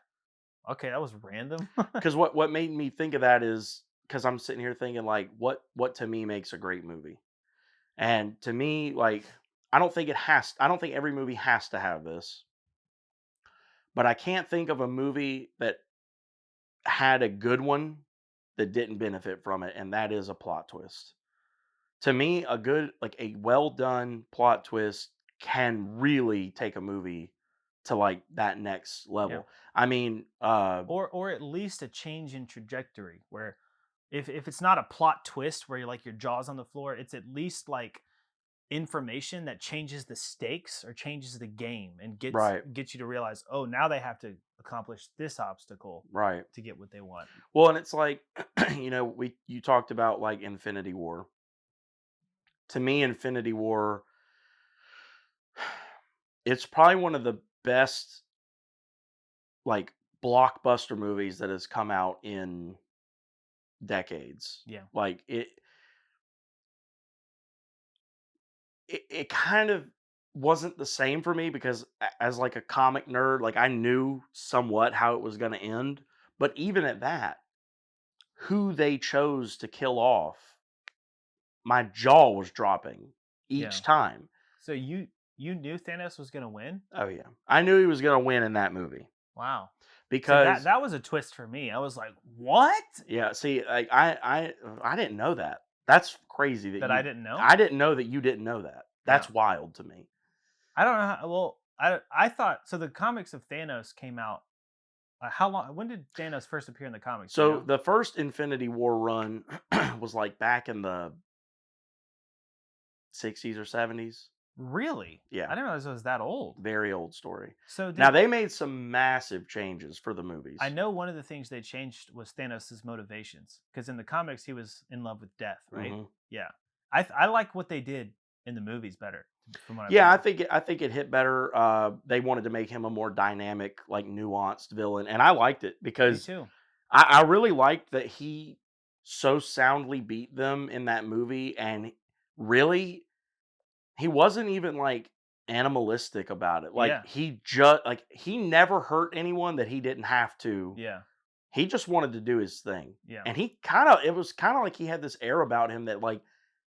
B: Okay, that was random."
A: Because what made me think of that is because I'm sitting here thinking, like, what to me makes a great movie? And to me, like, I don't think every movie has to have this, but I can't think of a movie that had a good one that didn't benefit from it, and that is a plot twist. To me, a good, like, a well done plot twist can really take a movie to, like, that next
B: Yeah.
A: level. I mean,
B: Or at least a change in trajectory where if it's not a plot twist where you're like your jaws on the floor, it's at least like information that changes the stakes or changes the game and
A: right,
B: gets you to realize, oh, now they have to accomplish this obstacle
A: right.
B: to get what they want.
A: Well, and it's like, you talked about, like, Infinity War. To me, Infinity War, it's probably one of the best, like, blockbuster movies that has come out in decades.
B: Yeah.
A: Like, it kind of wasn't the same for me because as, like, a comic nerd, like, I knew somewhat how it was going to end, but even at that, who they chose to kill off, my jaw was dropping
B: Yeah.
A: each time.
B: So you knew Thanos was going to win?
A: Oh yeah, I knew he was going to win in that movie
B: Wow. See, that
A: because,
B: that was a twist for me. I was like, "What?"
A: yeah. See, like, I didn't know that. That's crazy that
B: That I didn't know?
A: I didn't know that you didn't know that.
B: Yeah.
A: That's wild to me.
B: I don't know well, I thought so the comics of Thanos came out how long when did Thanos first appear in the comics, do you
A: So
B: know?
A: the first Infinity War run was, like, back in the 60s or 70s.
B: Really?
A: Yeah,
B: I didn't realize it was that old.
A: very old story.
B: So
A: Now
B: did
A: they made some massive changes for the
B: I
A: movies.
B: know one of the things they changed was Thanos' motivations because in the comics he was in love with death, right?
A: Mhm.
B: Yeah. I like what they did in the movies better from what I've
A: Yeah,
B: heard.
A: I think it hit better. They wanted to make him a more dynamic, like, nuanced villain, and I liked it
B: Me
A: because
B: too.
A: I really liked that he so soundly beat them in that movie, and really, he wasn't even, like, animalistic about it. Like,
B: Yeah.
A: he never hurt anyone that he didn't have to.
B: Yeah.
A: He just wanted to do his thing,
B: Yeah.
A: and he kinda it was kinda like he had this air about him that, like,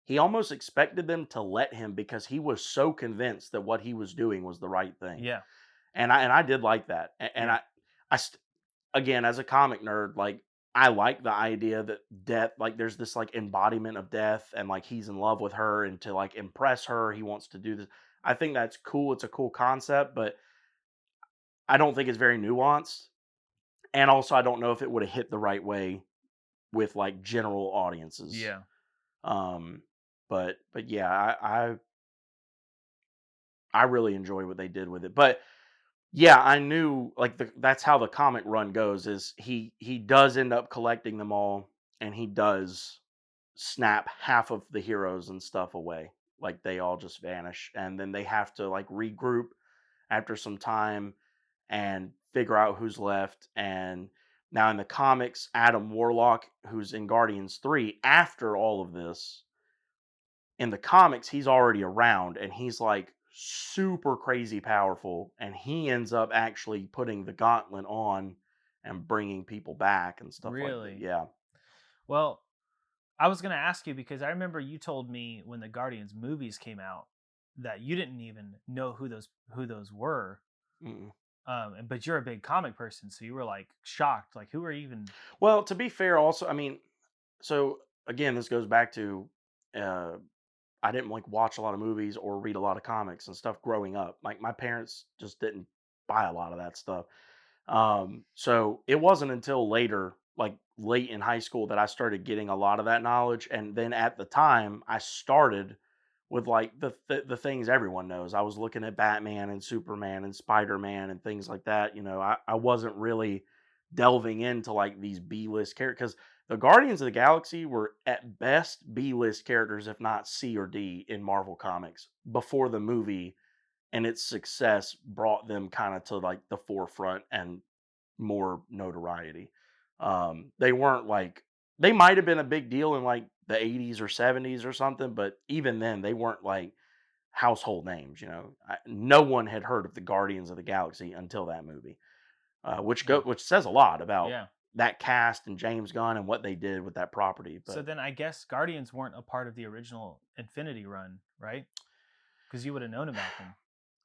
A: he almost expected them to let him because he was so convinced that what he was doing was the right thing,
B: Yeah.
A: and I did like that, and
B: Yeah.
A: I st again, as a comic nerd, like, I like the idea that death, like, there's this, like, embodiment of death, and, like, he's in love with her, and to, like, impress her, he wants to do this. I think that's cool, it's a cool concept, but I don't think it's very nuanced, and also I don't know if it woulda hit the right way with, like, general audiences.
B: Yeah.
A: Um, but yeah, I really enjoy what they did with it. But yeah, I knew, like, that's how the comic run goes is he does end up collecting them all, and he does snap half of the heroes and stuff away. Like, they all just vanish, and then they have to, like, regroup after some time and figure out who's left. And now in the comics, Adam Warlock, who's in Guardians 3 after all of this, in the comics, he's already around and he's, like, super crazy powerful, and he ends up actually putting the gauntlet on and bringing people back and stuff like that.
B: Really?
A: Yeah.
B: Well, I was going to ask you because I remember you told me when the Guardians movies came out that you didn't even know who those were.
A: Mm-mm.
B: But you're a big comic person, so you were like shocked, like who are even?
A: Well, to be fair, also, I mean, so again, this goes back to, uh, I didn't, like, watch a lot of movies or read a lot of comics and stuff growing up. Like, my parents just didn't buy a lot of that stuff. So it wasn't until later, like, late in high school that I started getting a lot of that knowledge, and then at the time, I started with, like, the things everyone knows. I was looking at Batman and Superman and Spider-Man and things like that, I wasn't really delving into, like, these B-list characters, 'cause the Guardians of the Galaxy were, at best, B-list characters, if not C or D in Marvel Comics, before the movie and its success brought them kinda to, like, the forefront and more notoriety. They weren't like they might have been a big deal in like the 80s or 70s or something, but even then they weren't like household names. No one had heard of the Guardians of the Galaxy until that movie,
B: Mm,
A: which says a lot about
B: yeah.
A: that cast and James Gunn and what they did with that property.
B: So
A: But
B: then I guess Guardians weren't a part of the original Infinity Run, right? Because you would have known about them.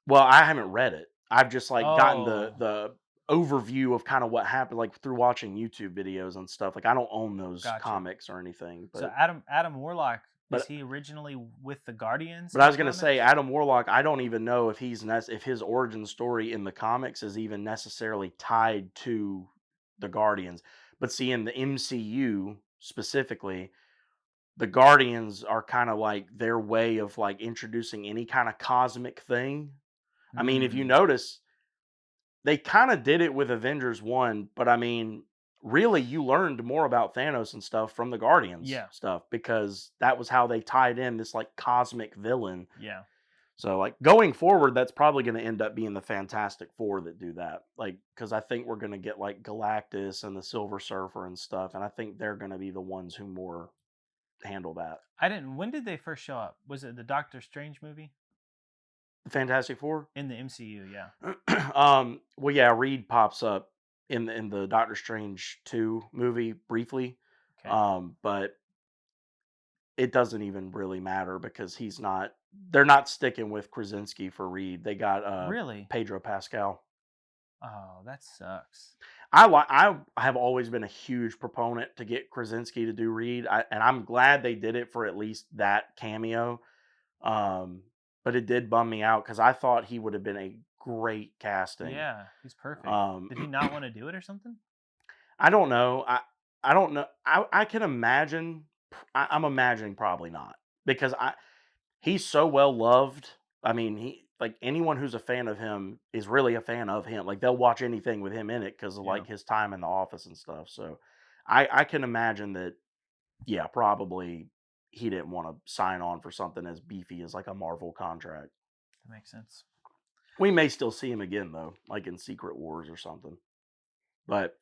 A: well, I haven't read it. I've just like gotten the
B: Oh,
A: the overview of kind of what happened, like through watching YouTube videos and stuff. Like I don't own those
B: gotcha.
A: comics or anything,
B: So
A: but
B: Adam Warlock, is
A: but
B: he originally with the Guardians
A: But I
B: in the
A: was gonna say
B: comics?
A: Adam Warlock, I don't even know if if his origin story in the comics is even necessarily tied to the Guardians. But see, in the MCU specifically, the Guardians are kind of like their way of like introducing any kind of cosmic thing. I mean, if you
B: Hmm.
A: notice, they kind of did it with Avengers 1, but I mean, really you learned more about Thanos and stuff from the Guardians
B: Yeah,
A: stuff because that was how they tied in this like cosmic villain.
B: yeah,
A: So, like, going forward, that's probably gonna end up being the Fantastic Four that do that. Like, because I think we're gonna get, like, Galactus and the Silver Surfer and stuff, and I think they're gonna be the ones who more handle that.
B: I didn't. When did they first show up? Was it the Doctor Strange movie
A: The Fantastic Four?
B: in the MCU? Yeah.
A: Well, yeah, Reed pops up in the Doctor Strange 2 movie briefly,
B: Okay.
A: but it doesn't even really matter because they're not sticking with Krasinski for Reed. They got,
B: Really?
A: Pedro Pascal.
B: Oh, that sucks.
A: I have always been a huge proponent to get Krasinski to do Reed, and I'm glad they did it for at least that cameo. Um, but it did bum me out because I thought he would have been a great casting.
B: Yeah, he's perfect.
A: Um,
B: Did he not want to do it or something?
A: I don't know. I don't know. I can imagine. I'm imagining probably not because he's so well loved. I mean, he like anyone who's a fan of him is really a fan of him. Like they'll watch anything with him in it because of
B: Yeah.
A: like his time in the office and stuff. So I can imagine that, yeah, probably he didn't want to sign on for something as beefy as like a Marvel contract.
B: That makes sense.
A: We may still see him again though, like in Secret Wars or something. But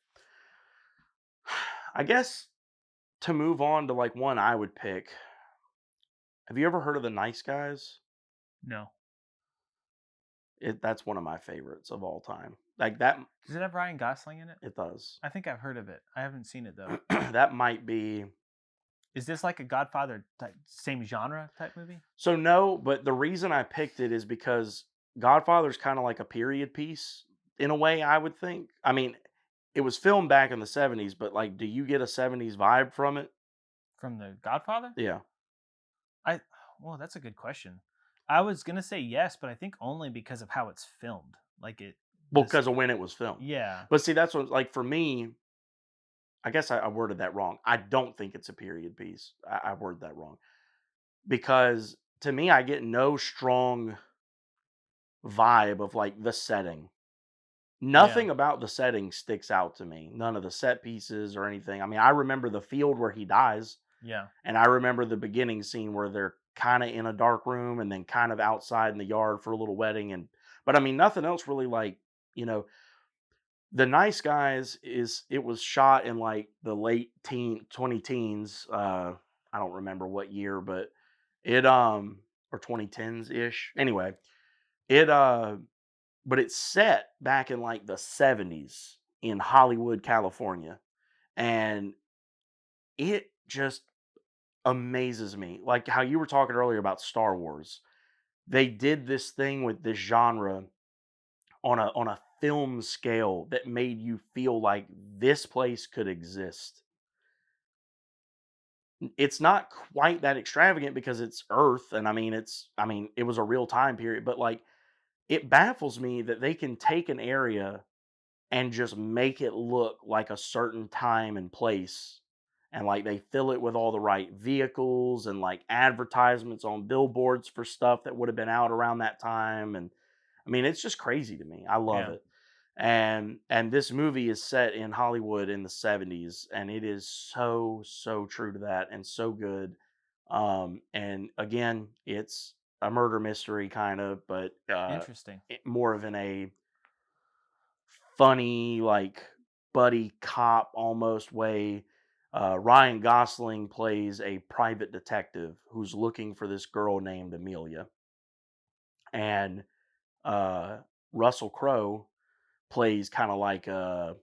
A: I guess to move on to like one I would pick, have you ever heard of the Nice Guys?
B: No.
A: That's one of my favorites of all time. Like that,
B: Does it have Ryan Gosling in it?
A: it does.
B: I think I've heard of it. I haven't seen it though.
A: That might be.
B: Is this like a Godfather type, same genre type movie?
A: So no, but the reason I picked it is because Godfather's kind of like a period piece in a way, I would think. I mean, it was filmed back in the 70s, but like do you get a 70s vibe from it?
B: From the Godfather?
A: Yeah.
B: I well, that's a good question. I was gonna say yes, but I think only because of how it's filmed. Like it
A: Well,
B: this
A: because of when it was filmed.
B: yeah.
A: But see, that's what like for me, I guess I worded that wrong. I don't think it's a period piece. I worded that wrong. Because to me, I get no strong vibe of like the setting.
B: Yeah.
A: Nothing about the setting sticks out to me. None of the set pieces or anything. I mean, I remember the field where he dies,
B: Yeah.
A: and I remember the beginning scene where they're kind of in a dark room and then kind of outside in the yard for a little wedding. But I mean, nothing else really like, you know, the Nice Guys it was shot in like the late 20 teens. I don't remember what year, but it or 2010s ish. Anyway, it but it's set back in like the 70s in Hollywood, California. And it just amazes me. Like how you were talking earlier about Star Wars. They did this thing with this genre on a film scale that made you feel like this place could exist. It's not quite that extravagant because it's Earth, and I mean, it was a real time period, but like it baffles me that they can take an area and just make it look like a certain time and place. And like they fill it with all the right vehicles and like advertisements on billboards for stuff that would have been out around that time. And I mean, it's just crazy to me. I love
B: Yeah.
A: it. And this movie is set in Hollywood in the 70s, and it is so true to that and so good. And again, it's a murder mystery kind of, but
B: Interesting.
A: more of in a funny, like buddy cop almost way. Ryan Gosling plays a private detective who's looking for this girl named Amelia, and uh, Russell Crowe plays kind of like a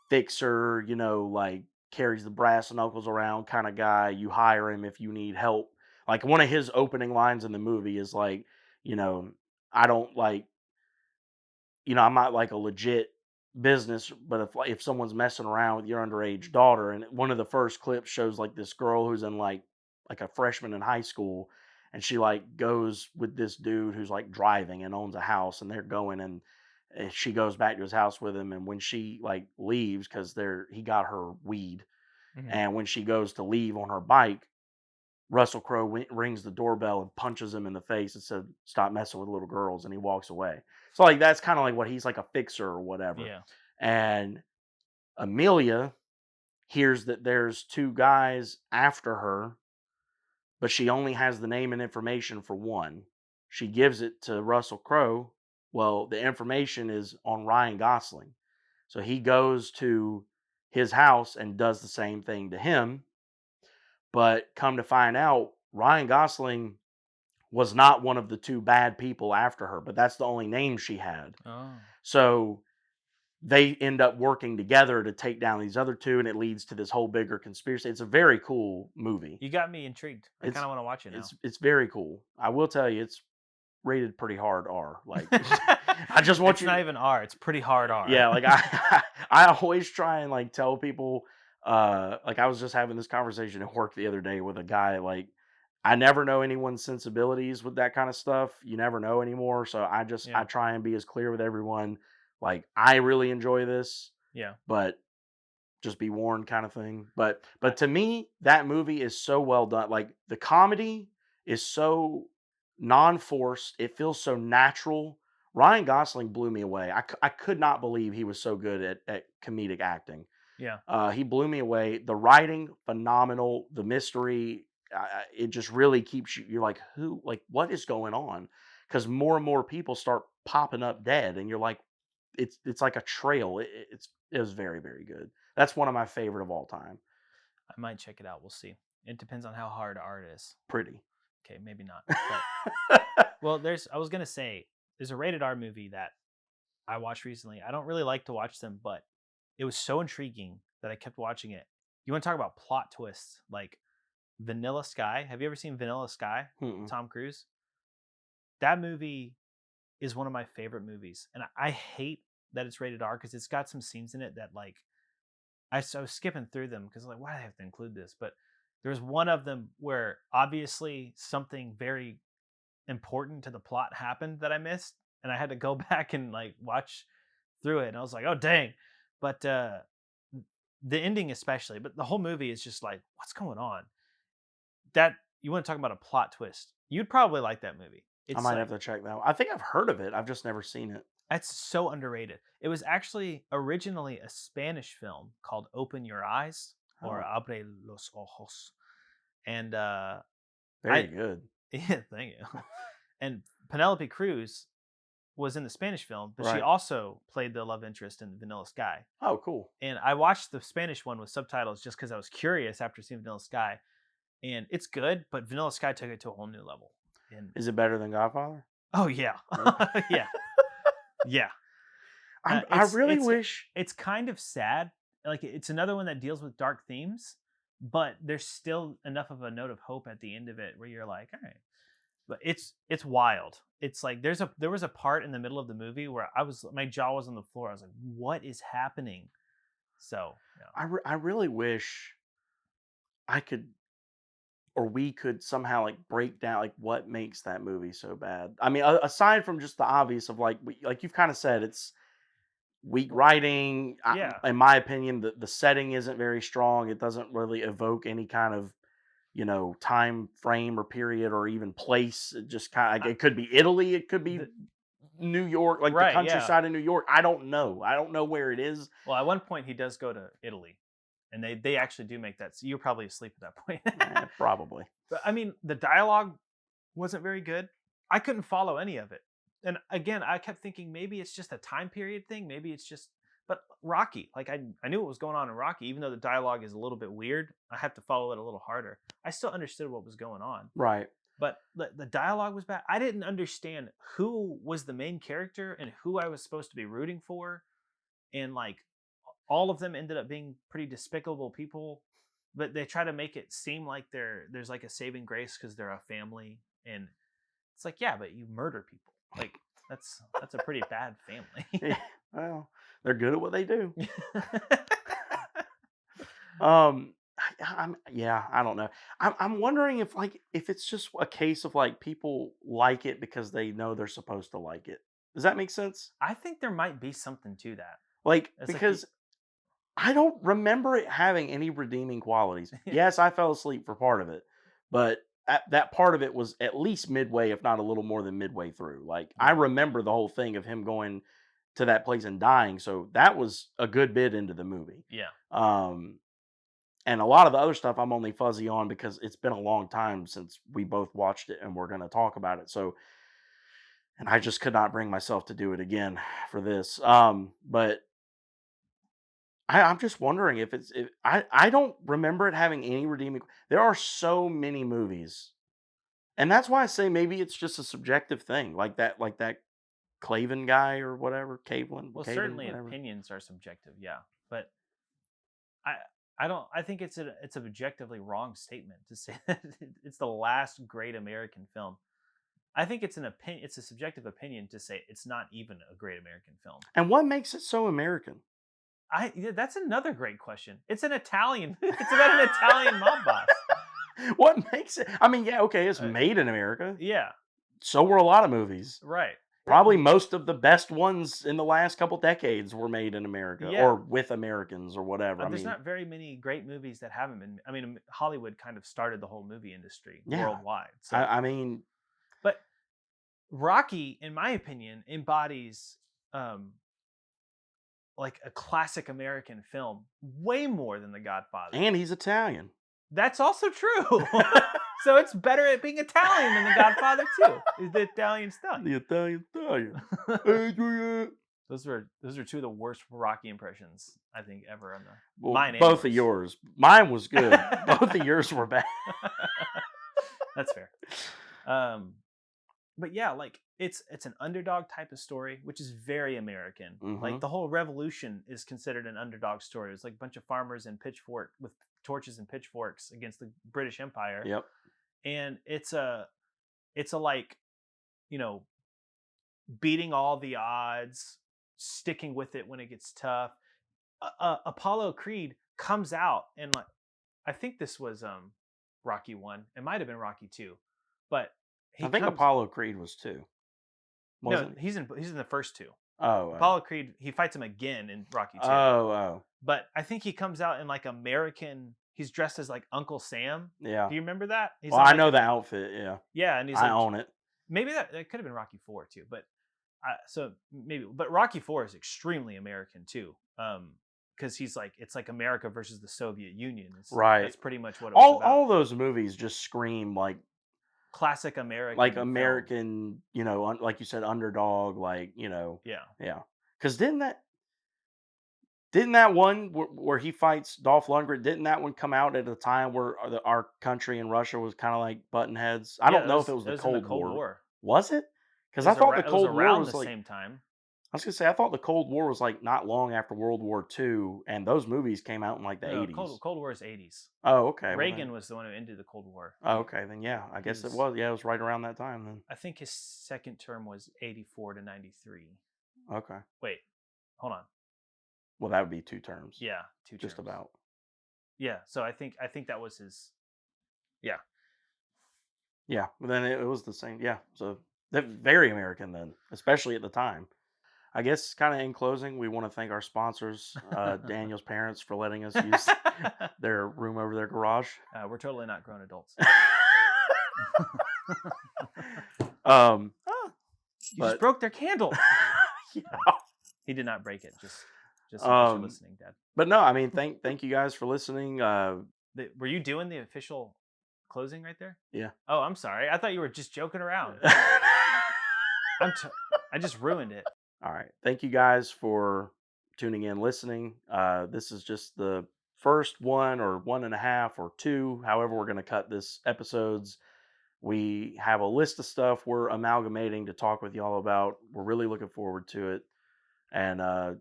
A: fixer, like carries the brass knuckles around kind of guy. You hire him if you need help. Like one of his opening lines in the movie is like, you know, I don't like I'm not like a legit business, but if someone's messing around with your underage daughter, and one of the first clips shows like this girl who's in like a freshman in high school, and she like goes with this dude who's like driving and owns a house, and they're going and she goes back to his house with him, and when she like leaves because he got her weed,
B: Mhm.
A: and when she goes to leave on her bike, Russell Crowe rings the doorbell and punches him in the face and said, "Stop messing with little girls," and he walks away. So, like, that's kinda like what he's like a fixer or whatever.
B: Yeah.
A: And Amelia hears that there's 2 guys after her, but she only has the name and information for one. She gives it to Russell Crowe. Well, the information is on Ryan Gosling. So he goes to his house and does the same thing to him, but come to find out, Ryan Gosling was not one of the 2 bad people after her, but that's the only name she had.
B: Oh.
A: So, they end up working together to take down these other 2, and it leads to this whole bigger conspiracy. It's a very cool movie.
B: You got me intrigued. I
A: It's
B: kinda wanna watch it now.
A: it's very cool. I will tell you, it's rated pretty hard R, like, I just want
B: It's
A: you
B: not even R, it's pretty hard R.
A: yeah, like, I always try and, like, tell people, like, I was just having this conversation at work the other day with a guy, like, I never know anyone's sensibilities with that kinda stuff. You never know anymore, so I
B: Yeah.
A: try and be as clear with everyone, like, "I really enjoy this,
B: Yeah.
A: but just be warned," kinda thing.
B: I
A: But to me, that movie is so well done. Like, the comedy is so non-forced, it feels so natural. Ryan Gosling blew me away. I could not believe he was so good at comedic acting.
B: Yeah.
A: He blew me away. The writing, phenomenal. The mystery, it just really keeps you. You're like, who? Like, what is going on? Because more and more people start popping up dead, and you're like, it's like a trail. It was very good. That's one of my favorite of all time.
B: I might check it out, we'll see. It depends on how hard art is.
A: Pretty.
B: Okay, maybe not, but I was gonna say, there's a rated R movie that I watched recently. I don't really like to watch them, but it was so intriguing that I kept watching it. You wanna talk about plot twists, like Vanilla Sky. Have you ever seen Vanilla Sky?
A: Mm-mm.
B: Tom Cruise? That movie is one of my favorite movies, and I hate that it's rated R because it's got some scenes in it that, like, I was skipping through them because like, why do I have to include this? But there's one of them where obviously something very important to the plot happened that I missed, and I had to go back and like watch through it, and I was like, oh dang. But the ending especially, but the whole movie is just like, what's going on? That you want to talk about a plot twist? You'd probably like that movie.
A: I
B: It's
A: might have
B: like
A: to check that. I think I've heard of it. I've just never seen it.
B: it's so underrated. It was actually originally a Spanish film called Open Your Eyes or
A: Oh,
B: Abre los Ojos. And
A: very
B: I
A: good.
B: yeah, thank you. And Penelope Cruz was in the Spanish film, but she
A: Right.
B: also played the love interest in Vanilla Sky.
A: Oh, cool.
B: And I watched the Spanish one with subtitles just because I was curious after seeing Vanilla Sky. And it's good, but Vanilla Sky took it to a whole new level. And
A: Is it better than Godfather?
B: oh yeah,
A: Yeah.
B: yeah, yeah.
A: I'm, I
B: It's
A: really
B: it's
A: wish.
B: it's kind of sad. Like it's another one that deals with dark themes, but there's still enough of a note of hope at the end of it where you're like, all right. But it's wild. It's like there was a part in the middle of the movie where my jaw was on the floor. I was like, what is happening? So yeah,
A: I really wish I could or we could somehow like break down like what makes that movie so bad. I mean, aside from just the obvious of like like you've kind of said, weak
B: Well,
A: writing.
B: yeah.
A: In my opinion, the setting isn't very strong. It doesn't really evoke any kind of time frame or period or even place. It just kind
B: I,
A: of it could be Italy, it could be
B: the,
A: New York, like the
B: right. Yeah.
A: countryside of New York. I don't know. I don't know where it is.
B: Well, at one point he does go to Italy, and they actually do make that. So you're probably asleep at that point.
A: Probably.
B: But I mean, the dialogue wasn't very good. I couldn't follow any of it. And again, I kept thinking maybe it's just a time period thing. Maybe it's just, but Rocky, like I knew what was going on in Rocky, even though the dialogue is a little bit weird. I had to follow it a little harder. I still understood what was going on,
A: Right.
B: but the dialogue was bad. I didn't understand who was the main character and who I was supposed to be rooting for. And like all of them ended up being pretty despicable people, but they try to make it seem like there's like a saving grace because they're a family. And it's like, yeah, but you murder people. Like that's a pretty bad family.
A: Yeah, well, they're good at what they do. Um, yeah, I don't know. I'm wondering if if it's just a case of like people like it because they know they're supposed to like it. Does that make sense?
B: I think there might be something to that.
A: Like
B: It's like
A: because I don't remember it having any redeeming qualities. Yes, I fell asleep for part of it, but that part of it was at least midway, if not a little more than midway through. Like I
B: yeah,
A: remember the whole thing of him going to that place and dying, so that was a good bit into the movie.
B: yeah.
A: Um, and a lot of the other stuff I'm only fuzzy on because it's been a long time since we both watched it and we're going to talk about it. So, and I just could not bring myself to do it again for this. But I'm just wondering if if I don't remember it having any redeeming. There are so many movies, and that's why I say maybe it's just a subjective thing, like that Claven guy or whatever,
B: Well,
A: Caven,
B: certainly
A: whatever.
B: opinions are subjective, yeah. But I I don't I think it's an objectively wrong statement to say that it's the last great American film. I think it's a subjective opinion to say it's not even a great American film.
A: And what makes it so American?
B: Yeah, that's another great question. It's an Italian. It's about an Italian mob boss.
A: What makes it? I mean, yeah, okay, it's
B: Uh,
A: made in America.
B: yeah,
A: So were a lot of movies.
B: right.
A: Probably most of the best ones in the last couple decades were made in America
B: Yeah,
A: or with Americans or whatever. I
B: there's
A: mean,
B: not very many great movies that haven't been. I mean, Hollywood kind of started the whole movie industry
A: yeah.
B: worldwide. So,
A: I mean,
B: but Rocky, in my opinion, embodies um, like a classic American film way more than The Godfather.
A: and he's Italian.
B: That's also true. So it's better at being Italian than The Godfather too. Is the Italian stallion.
A: The Italian stallion. Adrian.
B: Those are two of the worst Rocky impressions I think ever on the
A: Well,
B: mine and
A: both of
B: yours.
A: yours. Mine was good. Both of yours were bad.
B: That's fair. Um, but yeah, like it's an underdog type of story, which is very American. Like
A: Hmm.
B: the whole revolution is considered an underdog story. It's like a bunch of farmers and pitchfork with torches and pitchforks against the British Empire,
A: Yep.
B: and it's a like you know beating all the odds, sticking with it when it gets tough. Apollo Creed comes out and like I think this was Rocky 1. It might have been Rocky 2. But he
A: I think
B: comes
A: Apollo Creed was too,
B: no,
A: wasn't he?
B: he's in the first two.
A: Oh, oh,
B: Apollo Creed, he fights him again in Rocky 2.
A: oh, oh.
B: But I think he comes out in like American he's dressed as like Uncle Sam.
A: Yeah.
B: Do you remember that? He's
A: Well,
B: on
A: I
B: like
A: know
B: a
A: the outfit. Yeah,
B: yeah, and he's
A: I
B: like
A: own it.
B: maybe that could have been Rocky 4 too, but so maybe but Rocky 4 is extremely American too. Because he's like it's like America versus the Soviet Union.
A: Right.
B: That's pretty much what it was
A: All
B: about.
A: all those movies just scream
B: Classic
A: like
B: American film.
A: American, like you said, underdog,
B: Yeah.
A: yeah. Because didn't that one where he fights Dolph Lundgren? Didn't that one come out at a time where our country and Russia was kind of like button heads? I
B: Yeah,
A: don't know if it was
B: it
A: the
B: was in the
A: Cold
B: Cold
A: War.
B: War.
A: Was it? Because I thought the
B: It was
A: Cold War
B: around
A: was
B: the
A: like
B: same time.
A: I was gonna say I thought the Cold War was like not long after World War II, and those movies came out in like the
B: No,
A: '80s.
B: Cold War is 80s.
A: Oh, okay. Well then,
B: Reagan was the one who ended the Cold War.
A: oh, okay, then yeah, I
B: He
A: guess it
B: was
A: was. Yeah, it was right around that time then.
B: I think his second term was 84 to 93.
A: Okay.
B: Wait, hold on.
A: Well, that would be two terms,
B: Yeah, two
A: just
B: terms.
A: about.
B: Yeah, so I think that was his yeah.
A: Yeah, but then it was the same. Yeah, so they're very American then, especially at the time. I guess kind of in closing, we want to thank our sponsors, Daniel's parents, for letting us use their room over their garage.
B: We're totally not grown adults. Oh, you just
A: But
B: broke their candle.
A: yeah.
B: He did not break it. Just in case you're
A: um,
B: listening, Dad.
A: but no, I mean, thank you guys for listening.
B: Were you doing the official closing right there?
A: Yeah.
B: Oh, I'm sorry. I thought you were just joking around. I just ruined it.
A: All right. Thank you guys for tuning in, listening. This is just the first one or one and a half or two, however we're going to cut this episodes. We have a list of stuff we're amalgamating to talk with y'all about. We're really looking forward to it. And I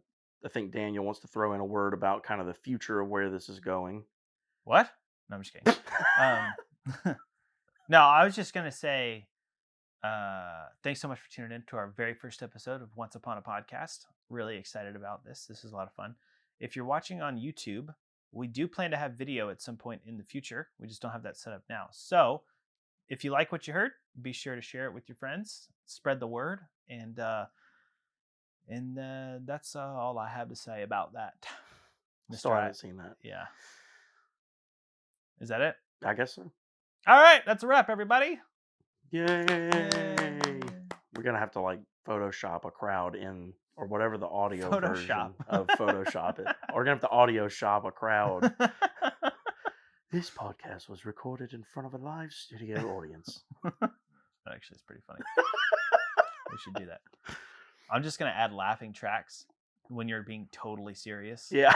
A: think Daniel wants to throw in a word about kind of the future of where this is going.
B: What? No, I'm just kidding. No, I was just gonna say, thanks so much for tuning in to our very first episode of Once Upon a Podcast. Really excited about this. This is a lot of fun. If you're watching on YouTube, we do plan to have video at some point in the future. We just don't have that set up now. So if you like what you heard, be sure to share it with your friends, spread the word, and that's all I have to say about that.
A: Still
B: Mr.
A: haven't seen that.
B: Yeah. Is that it?
A: I guess so.
B: All right, that's a wrap, everybody.
A: Yay!
B: Yay.
A: We're gonna have to like Photoshop a crowd in, or whatever the audio version
B: Photoshop.
A: of Photoshop it. Or we're gonna have to audio shop a crowd. This podcast was recorded in front of a live studio audience.
B: That actually is pretty funny. We should do that. I'm just gonna add laughing tracks when you're being totally serious.
A: Yeah.